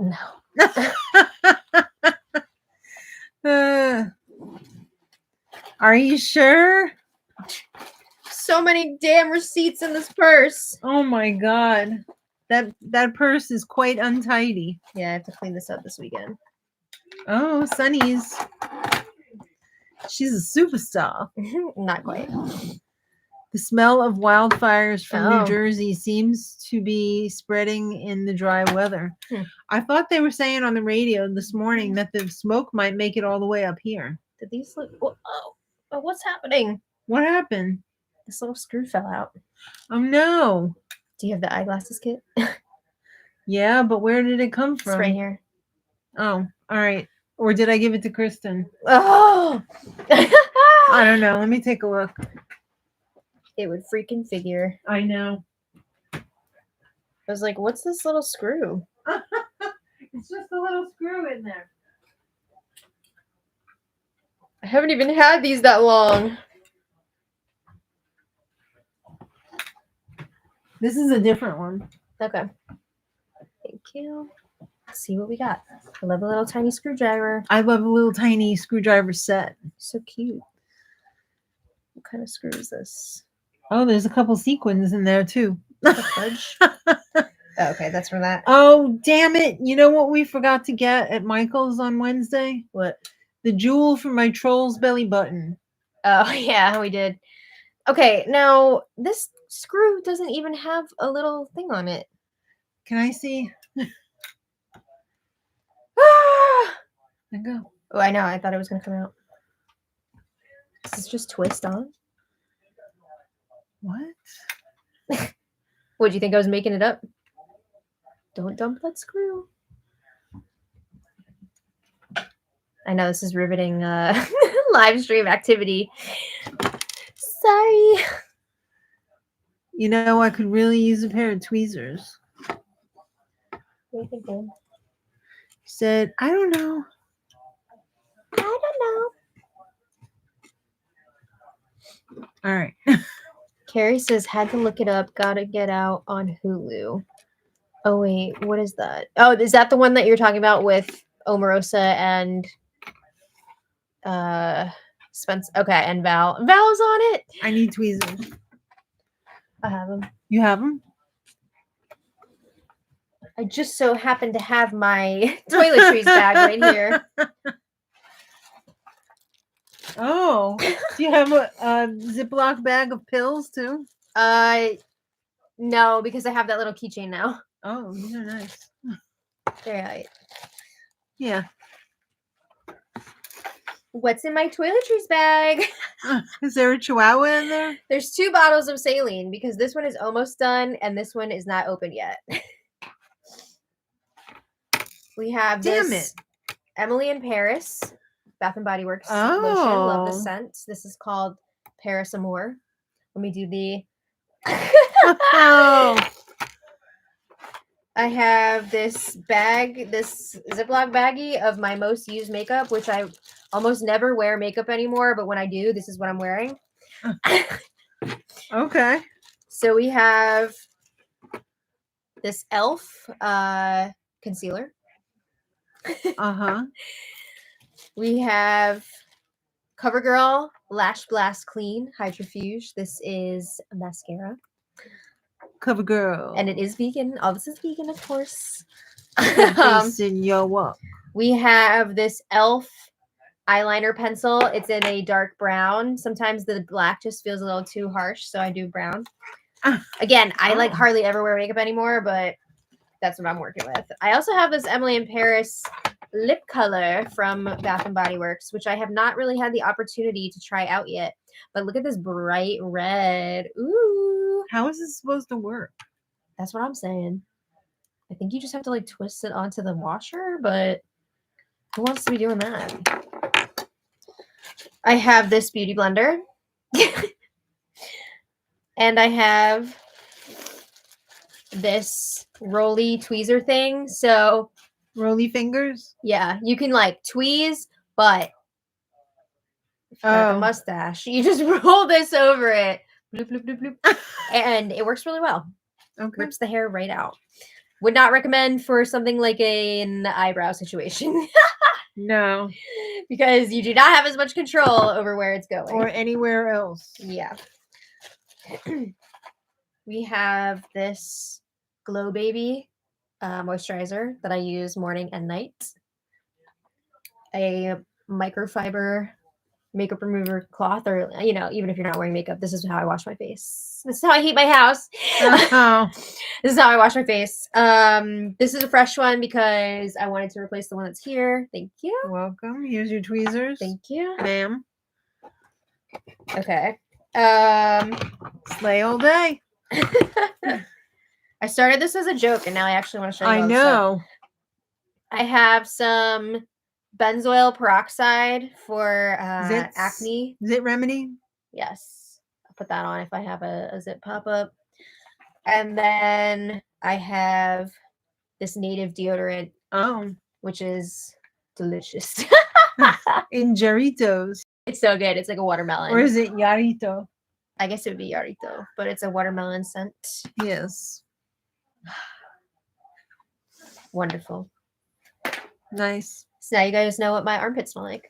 No. Are you sure? So many damn receipts in this purse. Oh my god. That purse is quite untidy. Yeah, I have to clean this up this weekend. Oh, Sunny's. She's a superstar. Not quite. The smell of wildfires from Oh. New Jersey seems to be spreading in the dry weather. Hmm. I thought they were saying on the radio this morning that the smoke might make it all the way up here. Did these look? Oh, what's happening? What happened? This little screw fell out. Oh no. Do you have the eyeglasses kit? Yeah, but where did it come from? It's right here. Oh, all right. Or did I give it to Kristen? Oh! I don't know. Let me take a look. It would freaking figure. I know. I was like, what's this little screw? It's just a little screw in there. I haven't even had these that long. This is a different one. Okay. Thank you. Let's see what we got. I love a little tiny screwdriver. I love a little tiny screwdriver set. So cute. What kind of screw is this? Oh, there's a couple sequins in there too. Fudge? Okay, that's from that. Oh, damn it. You know what we forgot to get at Michael's on Wednesday? What? The jewel for my troll's belly button. Oh, yeah, we did. Okay, now this screw doesn't even have a little thing on it. Can I see? Ah! There you go. Oh, I know. I thought it was going to come out. Does this just twist on? What? What, do you think I was making it up? Don't dump that screw. I know this is riveting live stream activity. Sorry. You know, I could really use a pair of tweezers. What are you thinking? Said, I don't know. I don't know. All right. Carrie says, had to look it up. Gotta get out on Hulu. Oh, wait. What is that? Oh, is that the one that you're talking about with Omarosa and Spence? Okay, and Val. Val's on it. I need tweezers. I have them. You have them? I just so happen to have my toiletries bag right here. Oh. Do you have a Ziploc bag of pills too? No, because I have that little keychain now. Oh, these are nice. Very right. Yeah. What's in my toiletries bag? Is there a chihuahua in there? There's 2 bottles of saline because this one is almost done and this one is not open yet. We have this Emily in Paris, Bath and Body Works lotion. Love the scent. This is called Paris Amour. Let me do the. Oh. I have this bag, this Ziploc baggie of my most used makeup, which I almost never wear makeup anymore, but when I do, this is what I'm wearing. Okay. So we have this e.l.f. Concealer. Uh-huh. We have CoverGirl Lash Blast Clean Hydrofuge. This is a mascara. CoverGirl. And it is vegan. All this is vegan, of course. Facing your up. We have this e.l.f. eyeliner pencil. It's in a dark brown. Sometimes the black just feels a little too harsh, so I do brown. Again, I like hardly ever wear makeup anymore, but that's what I'm working with. I also have this Emily in Paris lip color from Bath and Body Works, which I have not really had the opportunity to try out yet. But look at this bright red. Ooh. How is this supposed to work? That's what I'm saying. I think you just have to like twist it onto the washer, but who wants to be doing that? I have this beauty blender. And I have this rolly tweezer thing. So Rolly fingers? yeah, you can like tweeze, but if you got the mustache, you just roll this over it. bloop, bloop, bloop, bloop. And it works really well. Okay. Rips the hair right out. Would not recommend for something like an eyebrow situation. No. Because you do not have as much control over where it's going. Or anywhere else. Yeah. We have this Glow Baby moisturizer that I use morning and night. A microfiber makeup remover cloth, or even if you're not wearing makeup, this is how I wash my face. This is how I heat my house. Oh. This is how I wash my face. This is a fresh one because I wanted to replace the one that's here. Thank you. Welcome. Here's your tweezers. Thank you, ma'am. Okay. Slay all day. I started this as a joke, and now I actually want to show you. I know. I have some benzoyl peroxide for acne. Zit remedy? Yes. I'll put that on if I have a zit pop up. And then I have this native deodorant. Oh. Which is delicious. In Jarritos. It's so good. It's like a watermelon. Or is it Yarito? I guess it would be Yarito, but it's a watermelon scent. Yes. Wonderful. Nice. So now you guys know what my armpits smell like.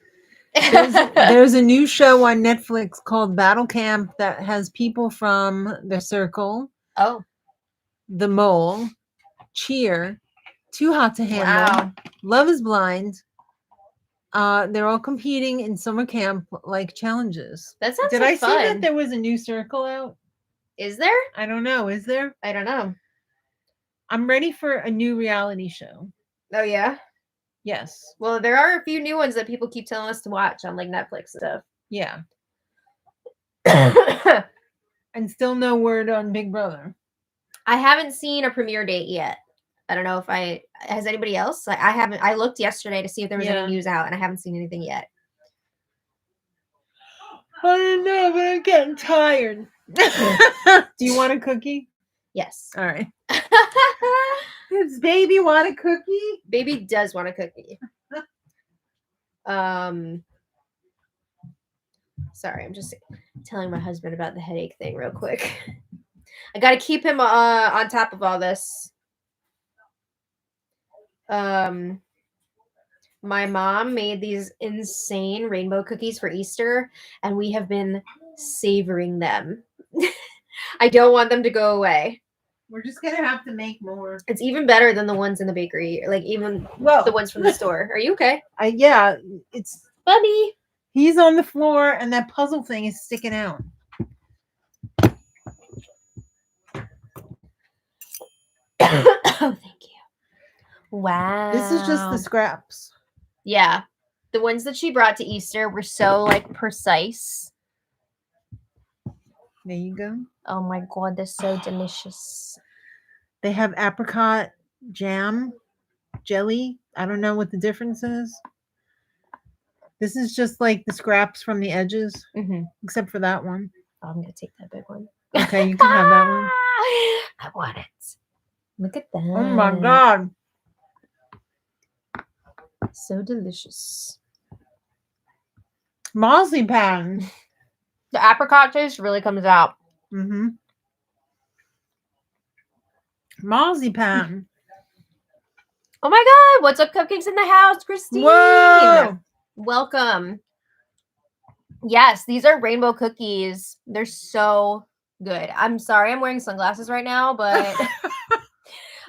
There's a new show on Netflix called Battle Camp that has people from The Circle, The Mole, Cheer, Too Hot to Handle, Love is Blind. They're all competing in summer camp like challenges. That sounds Did like I fun. see that there was a new circle out? Is there? I don't know. Is there? I don't know. I'm ready for a new reality show. Oh yeah? Yes. Well, there are a few new ones that people keep telling us to watch on like Netflix stuff. Yeah. And still no word on Big Brother. I haven't seen a premiere date yet. I don't know if has anybody else? Like, I haven't. I looked yesterday to see if there was any news out, and I haven't seen anything yet. I don't know, but I'm getting tired. Do you want a cookie? Yes. All right. Does baby want a cookie? Baby does want a cookie. Sorry, I'm just telling my husband about the headache thing real quick. I got to keep him on top of all this. My mom made these insane rainbow cookies for Easter, and we have been savoring them. I don't want them to go away. We're just gonna have to make more. It's even better than the ones in the bakery, like even the ones from the store. Are you okay? Yeah, it's Bubby. He's on the floor, and that puzzle thing is sticking out. Oh, thank you. Wow. This is just the scraps. Yeah. The ones that she brought to Easter were so like precise. There you go. Oh my god, they're so delicious. They have apricot jam, jelly. I don't know what the difference is. This is just like the scraps from the edges, except for that one. Oh, I'm going to take that big one. Okay, you can have that one. I want it. Look at that. Oh my god. So delicious. Marzipan. The apricot taste really comes out. Marzipan. Oh my god, what's up, cupcakes in the house, Christine? Whoa. Welcome. Yes, these are rainbow cookies. They're so good. I'm sorry I'm wearing sunglasses right now, but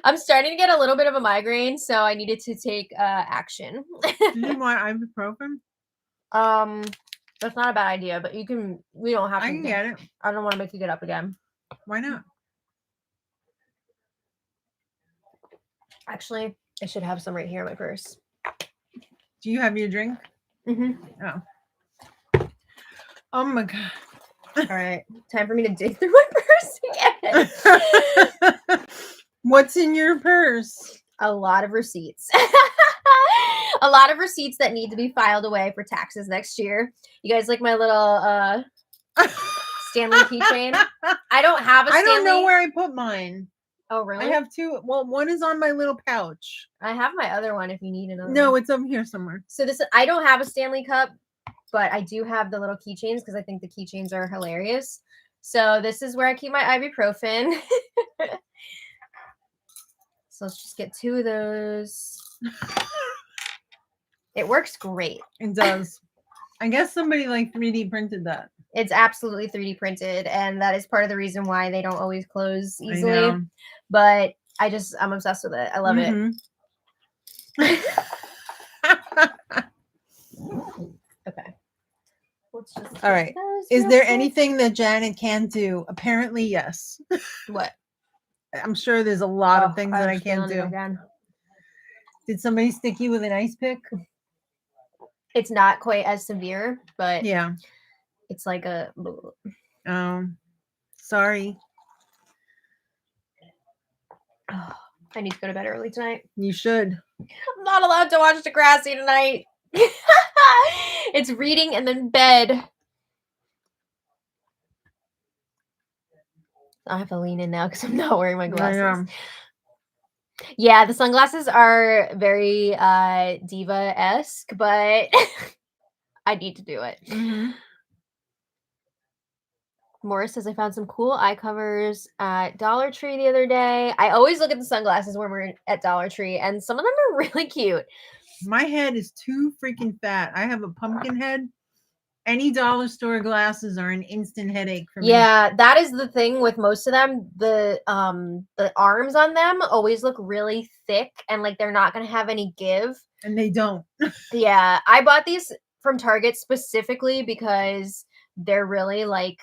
I'm starting to get a little bit of a migraine, so I needed to take action. Do you want ibuprofen? That's not a bad idea, but we don't have to. I can get it. I don't want to make you get up again. Why not? Actually, I should have some right here in my purse. Do you have your drink? Oh. Oh my god. All right. Time for me to dig through my purse again. What's in your purse? A lot of receipts. A lot of receipts that need to be filed away for taxes next year. You guys like my little Stanley keychain? I don't have a Stanley. I don't know where I put mine. Oh, really? I have two. Well, one is on my little pouch. I have my other one if you need another. No, it's over here somewhere. So I don't have a Stanley cup, but I do have the little keychains because I think the keychains are hilarious. So this is where I keep my ibuprofen. So let's just get 2 of those. It works great. It does. I guess somebody like 3D printed that. It's absolutely 3D printed, and that is part of the reason why they don't always close I easily. know. But I'm obsessed with it. I love it. Okay. Let's just All right. Is there anything that Janet can do? Apparently, yes. What? I'm sure there's a lot of things that I can't feeling it do. again. Did somebody stick you with an ice pick? It's not quite as severe, but Yeah. it's like a. Sorry. I need to go to bed early tonight. You should. I'm not allowed to watch Degrassi tonight. It's reading and then bed. I have to lean in now because I'm not wearing my glasses. Yeah, the sunglasses are very diva-esque, but I need to do it. Morris says, I found some cool eye covers at Dollar Tree the other day. I always look at the sunglasses when we're at Dollar Tree, and some of them are really cute. My head is too freaking fat. I have a pumpkin head. Any dollar store glasses are an instant headache for me. Yeah, that is the thing with most of them. The arms on them always look really thick and like they're not going to have any give. And they don't. Yeah, I bought these from Target specifically because they're really like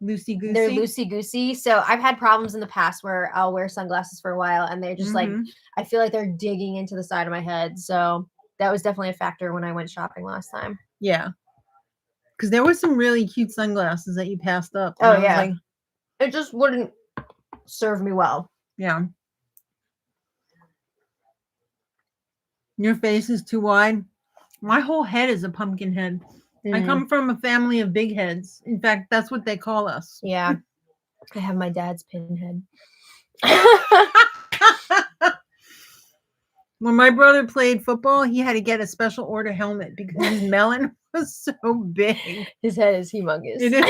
loosey-goosey. They're loosey-goosey. So I've had problems in the past where I'll wear sunglasses for a while and they're just like, I feel like they're digging into the side of my head. So that was definitely a factor when I went shopping last time. Yeah. Because there were some really cute sunglasses that you passed up. Oh, yeah. Like, it just wouldn't serve me well. Yeah. Your face is too wide. My whole head is a pumpkin head. I come from a family of big heads. In fact, that's what they call us. Yeah. I have my dad's pinhead. When my brother played football, he had to get a special order helmet because his melon was so big. His head is humongous. It is.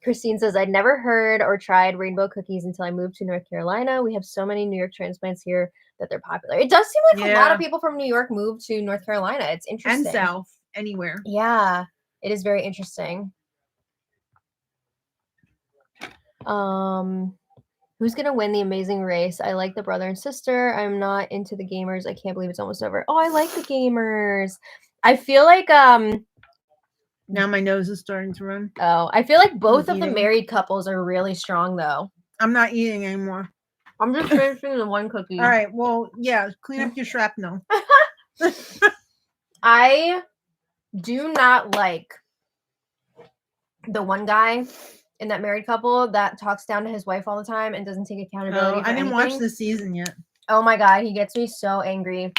Christine says, I'd never heard or tried rainbow cookies until I moved to North Carolina. We have so many New York transplants here that they're popular. It does seem like a lot of people from New York moved to North Carolina. It's interesting. And South, anywhere. Yeah, it is very interesting. Who's going to win the amazing race? I like the brother and sister. I'm not into the gamers. I can't believe it's almost over. Oh, I like the gamers. I feel like now my nose is starting to run. Oh, I feel like both of the married couples are really strong though. I'm not eating anymore. I'm just finishing the one cookie. All right. Well, yeah, clean up your shrapnel. I do not like the one guy in that married couple that talks down to his wife all the time and doesn't take accountability for I didn't anything. watch the season yet. Oh my God, he gets me so angry.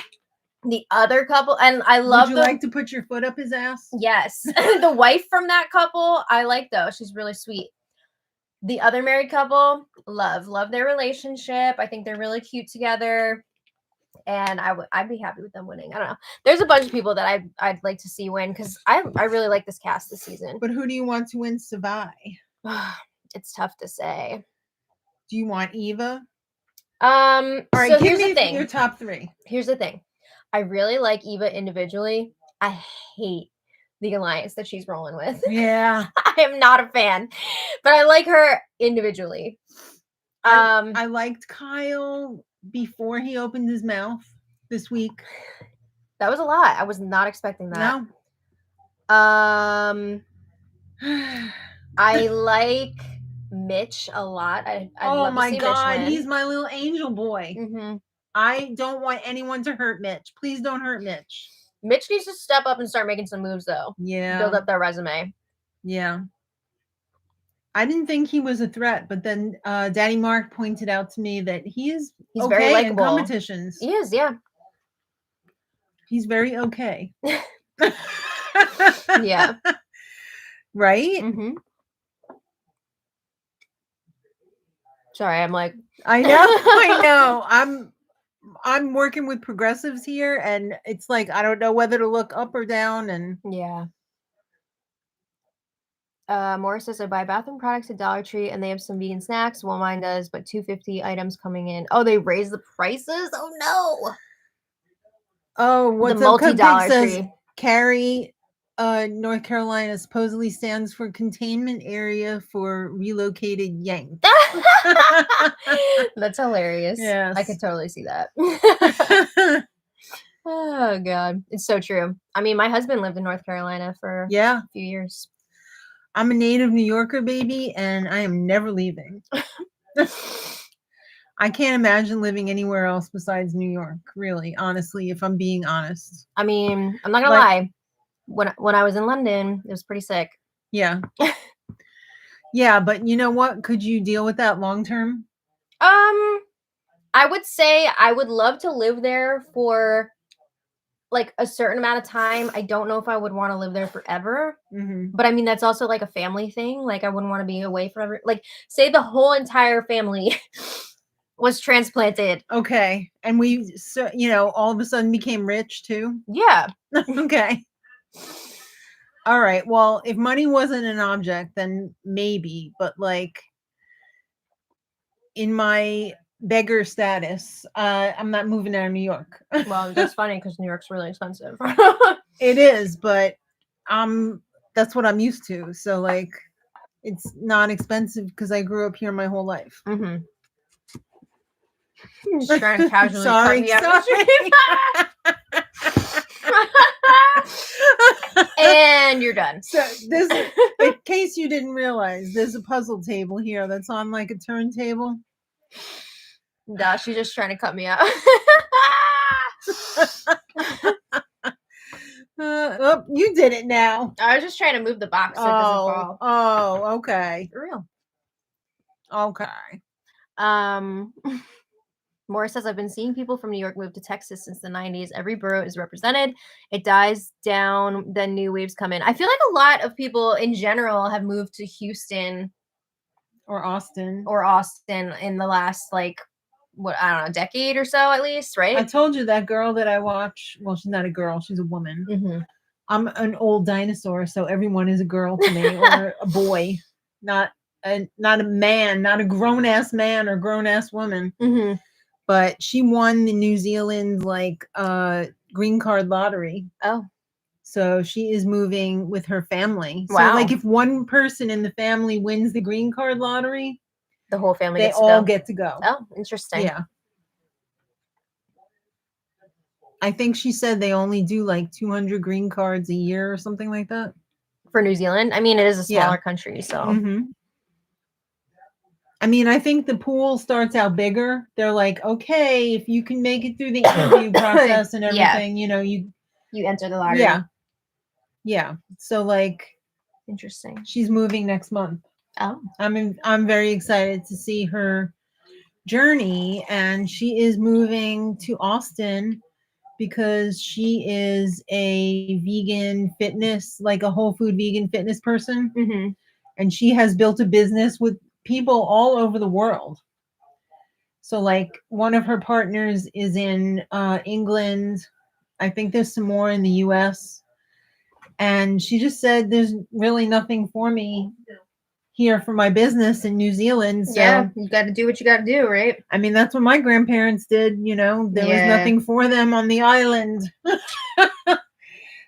The other couple, and I love. Would you like to put your foot up his ass? Yes. The wife from that couple, I like though. She's really sweet. The other married couple, love their relationship. I think they're really cute together. And I'd be happy with them winning. I don't know. There's a bunch of people that I'd like to see win because I really like this cast this season. But who do you want to win Savai? It's tough to say. Do you want Eva? All right, so give me your top 3. Here's the thing. I really like Eva individually. I hate the alliance that she's rolling with. Yeah. I am not a fan, but I like her individually. I liked Kyle before he opened his mouth this week. That was a lot. I was not expecting that. No. I like Mitch a lot. Oh my God, he's my little angel boy. I don't want anyone to hurt Mitch. Please don't hurt Mitch. Mitch needs to step up and start making some moves, though. Yeah. Build up their resume. Yeah. I didn't think he was a threat, but then Daddy Mark pointed out to me that he's okay very likable in competitions. He is, yeah. He's very okay. Yeah. Right? Sorry, I'm like... I know. I'm working with progressives here, and it's like I don't know whether to look up or down, and yeah. Morris says I buy bathroom products at Dollar Tree, and they have some vegan snacks. Well, mine does, but 250 items coming in. Oh, they raised the prices. Oh no! Oh, The what's up? multi-dollar Cupcake says tree. Carrie, North Carolina supposedly stands for containment area for relocated Yank. That's hilarious. Yes. I could totally see that. Oh god, it's so true. I mean, my husband lived in North Carolina for Yeah. a few years. I'm a native New Yorker, baby, and I am never leaving. I can't imagine living anywhere else besides New York, really, honestly, if I'm being honest. I mean, I'm not gonna lie. When I was in London, it was pretty sick. Yeah. Yeah, but you know what? Could you deal with that long term? I would say I would love to live there for like a certain amount of time. I don't know if I would want to live there forever. Mm-hmm. But I mean, that's also like a family thing. Like, I wouldn't want to be away forever. Like, say the whole entire family was transplanted. Okay. And we, so, all of a sudden became rich too? Yeah. Okay. All right. Well, if money wasn't an object, then maybe. But like in my beggar status, I'm not moving out of New York. Well, that's funny because New York's really expensive. It is, but that's what I'm used to. So like it's not expensive because I grew up here my whole life. Mm-hmm. Just trying to casually Sorry, cut me out. sorry. And you're done. So this, in case you didn't realize, there's a puzzle table here that's on like a turntable. Nah, she's just trying to cut me out. Oh, you did it now. I was just trying to move the box so it doesn't fall. Oh, okay. For real. Okay. Morris says, I've been seeing people from New York move to Texas since the 90s. Every borough is represented. It dies down, then new waves come in. I feel like a lot of people in general have moved to Houston or Austin in the last, like, what, I don't know, decade or so at least, right? I told you that girl that I watch, well, she's not a girl, she's a woman. Mm-hmm. I'm an old dinosaur, so everyone is a girl to me, or a boy, not a man, not a grown-ass man or grown-ass woman. Mm-hmm. But she won the New Zealand green card lottery. Oh. So she is moving with her family. Wow. So like if one person in the family wins the green card lottery, the whole family they all get to go. Oh, interesting. Yeah. I think she said they only do like 200 green cards a year or something like that. For New Zealand? I mean, it is a smaller country, so. Mm-hmm. I mean, I think the pool starts out bigger. They're like, okay, if you can make it through the interview process and everything, you enter the lottery. Yeah. Yeah. So like, interesting. She's moving next month. Oh. I'm very excited to see her journey, and she is moving to Austin because she is a vegan fitness, like a whole food vegan fitness person. Mm-hmm. And she has built a business with people all over the world. So like one of her partners is in England. I think there's some more in the US. And she just said there's really nothing for me here for my business in New Zealand. So yeah, you got to do what you got to do, right? I mean, that's what my grandparents did, there was nothing for them on the island.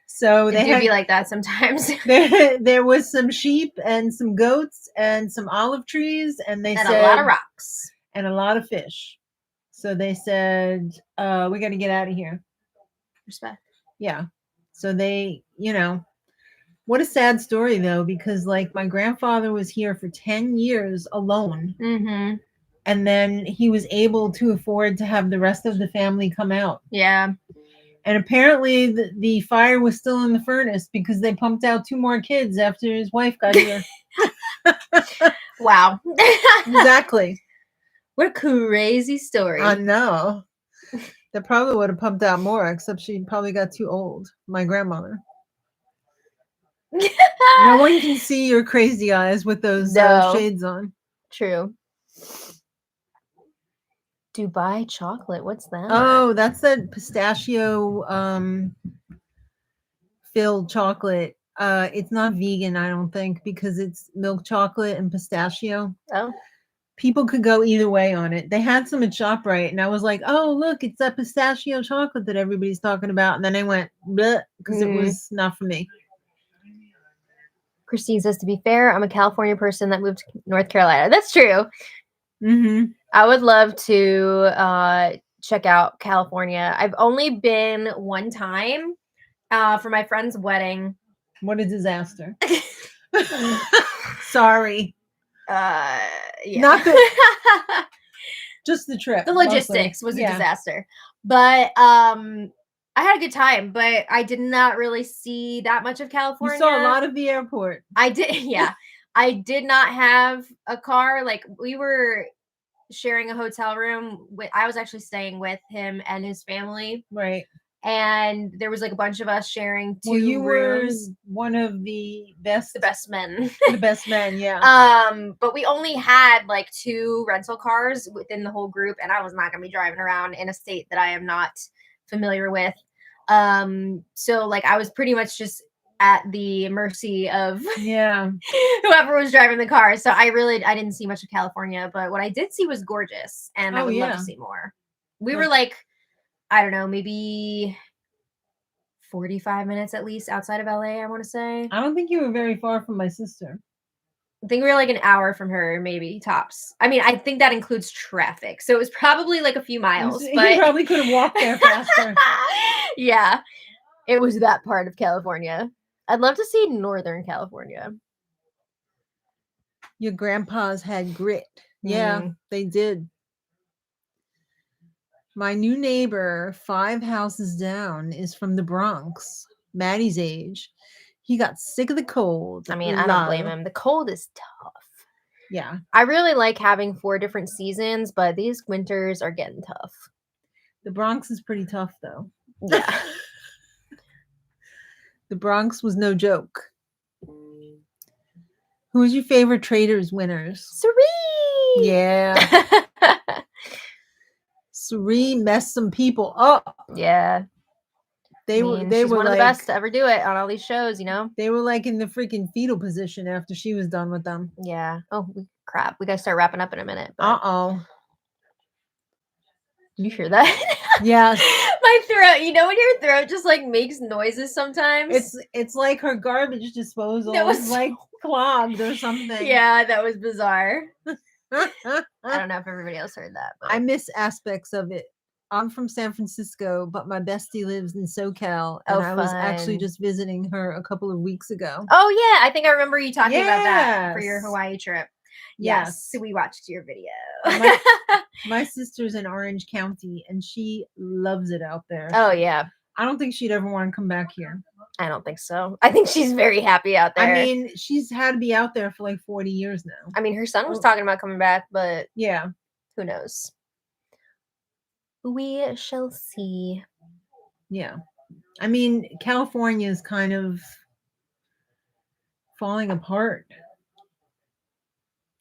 So they had be like that sometimes. there was some sheep and some goats and some olive trees, and they said a lot of rocks and a lot of fish. So they said, we got to get out of here. Respect. Yeah. So they, what a sad story though, because like my grandfather was here for 10 years alone. Mm-hmm. And then he was able to afford to have the rest of the family come out. Yeah. And apparently the fire was still in the furnace because they pumped out 2 more kids after his wife got here. Wow. Exactly. What a crazy story. I know. They probably would have pumped out more, except she probably got too old. My grandmother. No one can see your crazy eyes with those shades on. True. Dubai chocolate. What's that? Oh, that's that pistachio filled chocolate It's not vegan, I don't think, because it's milk chocolate and pistachio. Oh, People could go either way on it. They had some at ShopRite, and I was like, "Oh, look, it's that pistachio chocolate that everybody's talking about." And then I went, because it was not for me. Christine says, to be fair, I'm a California person that moved to North Carolina. That's true. Mm-hmm. I would love to check out California. I've only been one time for my friend's wedding. What a disaster. Sorry. Yeah. Not just the trip. The logistics was a disaster. But I had a good time, but I did not really see that much of California. You saw a lot of the airport. I did, yeah. I did not have a car. Like, we were sharing a hotel room. I was actually staying with him and his family. Right. And there was like a bunch of us sharing 2 you rooms. Were one of the best men. The best men, yeah. But we only had like 2 rental cars within the whole group, and I was not gonna be driving around in a state that I am not familiar with. So like I was pretty much just at the mercy of whoever was driving the car. So I didn't see much of California, but what I did see was gorgeous, and I would love to see more. We were like, I don't know, maybe 45 minutes at least outside of LA, I want to say. I don't think you were very far from my sister. I think we were like an hour from her, maybe tops. I mean, I think that includes traffic. So it was probably like a few miles. But you probably could have walked there faster. Yeah. It was that part of California. I'd love to see Northern California. Your grandpas had grit. Yeah, they did. My new neighbor, 5 houses down, is from the Bronx. Maddie's age. He got sick of the cold. I mean, I don't blame him. The cold is tough. Yeah. I really like having 4 different seasons, but these winters are getting tough. The Bronx is pretty tough, though. Yeah. The Bronx was no joke. Who's your favorite Traders winners? Suri! Yeah. Suri messed some people up. Yeah. They were one of the best to ever do it on all these shows, you know? They were like in the freaking fetal position after she was done with them. Yeah. Oh, crap. We got to start wrapping up in a minute. But... Uh-oh. You hear that? Yes. My throat. You know when your throat just like makes noises sometimes? It's like her garbage disposal was like clogged or something. Yeah, that was bizarre. I don't know if everybody else heard that. But... I miss aspects of it. I'm from San Francisco, but my bestie lives in SoCal, and I was actually just visiting her a couple of weeks ago. Oh yeah, I think I remember you talking about that for your Hawaii trip. Yes, so we watched your video. My sister's in Orange County, and she loves it out there. Oh yeah. I don't think she'd ever want to come back here. I don't think so. I think she's very happy out there. I mean, she's had to be out there for like 40 years now. I mean, her son was talking about coming back, but yeah, who knows? We shall see. Yeah. I mean, California is kind of falling apart.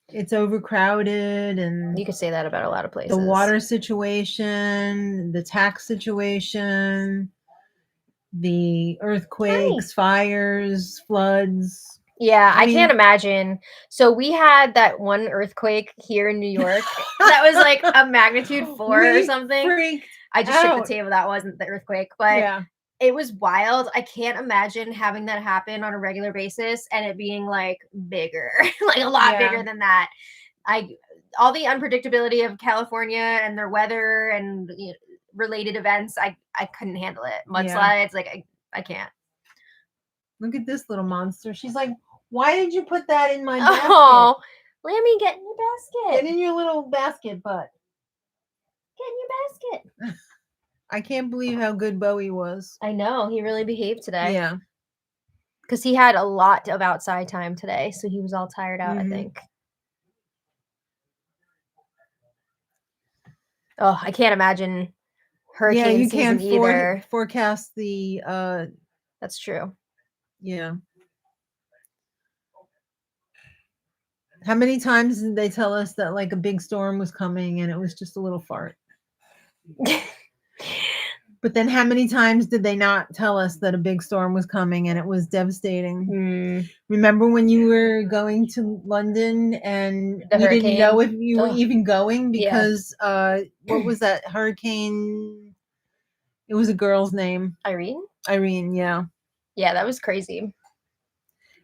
It's overcrowded, and you could say that about a lot of places. The water situation, the tax situation, the earthquakes, fires, floods. Yeah, I can't imagine. So we had that one earthquake here in New York that was like a magnitude 4 or something. I just shook the table. That wasn't the earthquake, but it was wild. I can't imagine having that happen on a regular basis and it being like bigger, like a lot bigger than that. All the unpredictability of California and their weather and related events, I couldn't handle it. Mudslides, like I can't. Look at this little monster. She's like, why did you put that in my basket? Oh, let me get in your basket. Get in your little basket, butt. Get in your basket. I can't believe how good Bowie was. I know. He really behaved today. Yeah. Because he had a lot of outside time today, so he was all tired out, I think. Oh, I can't imagine hurricane season either. Forecast the... That's true. Yeah. How many times did they tell us that like a big storm was coming and it was just a little fart? But then how many times did they not tell us that a big storm was coming and it was devastating? Mm, Remember when you were going to London and The we didn't know hurricane? if you were Ugh. even going Yeah. because what was that hurricane? It was a girl's name. Irene? Irene, yeah. Yeah, that was crazy.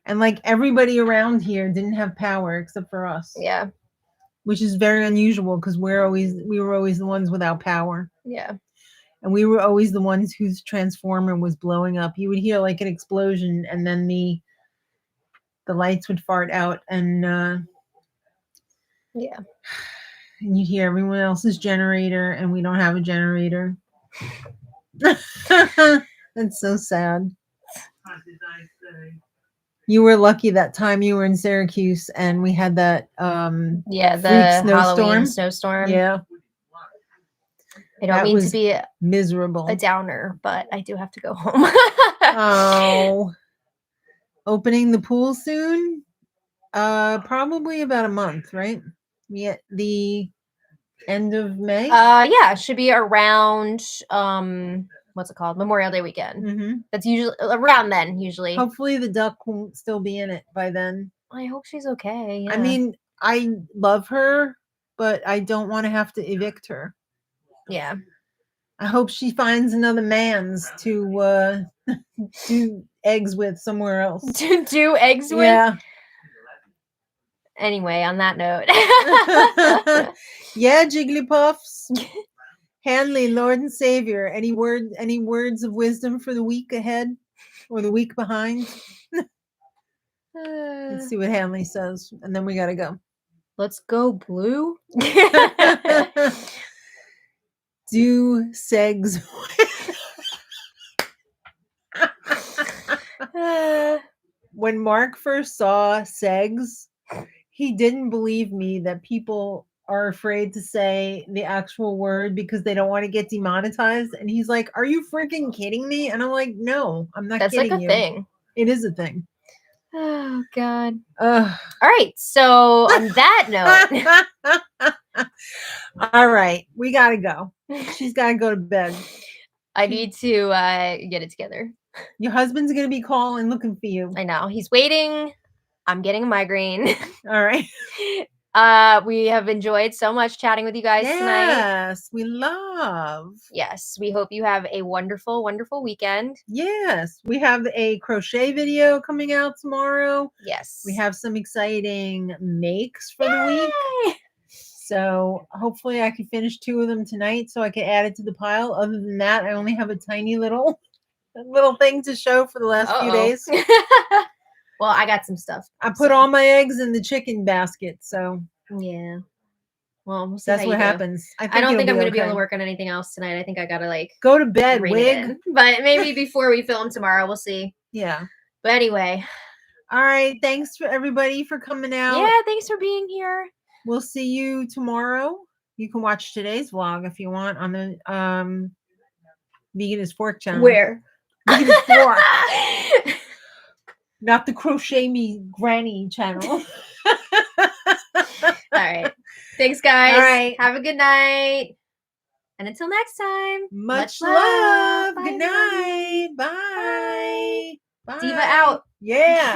And like everybody around here didn't have power except for us. Yeah. Which is very unusual because we were always the ones without power. Yeah. And we were always the ones whose transformer was blowing up. You would hear like an explosion and then the lights would fart out and Yeah. and you'd hear everyone else's generator and we don't have a generator. That's so sad. You were lucky that time you were in Syracuse and we had that The freak Halloween snowstorm. Yeah. I don't That mean to was be miserable. a downer, but I do have to go home. Oh. Opening the pool soon? Probably about a month, right? Yeah, the end of May. Yeah, it should be around what's it called? Memorial Day weekend. Mm-hmm. That's usually around then, usually. Hopefully the duck won't still be in it by then. I hope she's okay. Yeah. I mean, I love her, but I don't want to have to evict her. Yeah. I hope she finds another man's to do eggs with somewhere else. To do eggs with? Yeah. Anyway, on that note. Yeah, Jigglypuffs. Hanley, Lord and Savior. Any words of wisdom for the week ahead or the week behind? Let's see what Hanley says, and then we gotta go. Let's go, Blue. Do segs. When Mark first saw segs, he didn't believe me that people are afraid to say the actual word because they don't want to get demonetized. And he's like, "Are you freaking kidding me?" And I'm like, "No, I'm not That's kidding like a you. thing. It is a thing." Oh, God. Ugh. All right. So, on that note. All right. We got to go. She's got to go to bed. I need to get it together. Your husband's going to be calling looking for you. I know. He's waiting. I'm getting a migraine. All right. We have enjoyed so much chatting with you guys tonight. Yes, we love. Yes, we hope you have a wonderful, wonderful weekend. Yes, we have a crochet video coming out tomorrow. Yes. We have some exciting makes for the week. So hopefully I can finish 2 of them tonight so I can add it to the pile. Other than that, I only have a tiny little thing to show for the last few days. Well, I got some stuff. I put all my eggs in the chicken basket, so yeah. Well, we'll see. That's what happens. I don't think I'm going to be able to work on anything else tonight. I think I got to go to bed, wig. But maybe before we film tomorrow, we'll see. Yeah. But anyway. All right. Thanks for everybody for coming out. Yeah, thanks for being here. We'll see you tomorrow. You can watch today's vlog if you want on the Vegan is Fork channel. Where? Vegan is Fork. Not the Crochet Me Granny channel. All right. Thanks, guys. All right. Have a good night. And until next time. Much love. Bye, Good night. Bye. Bye. Diva out. Yeah.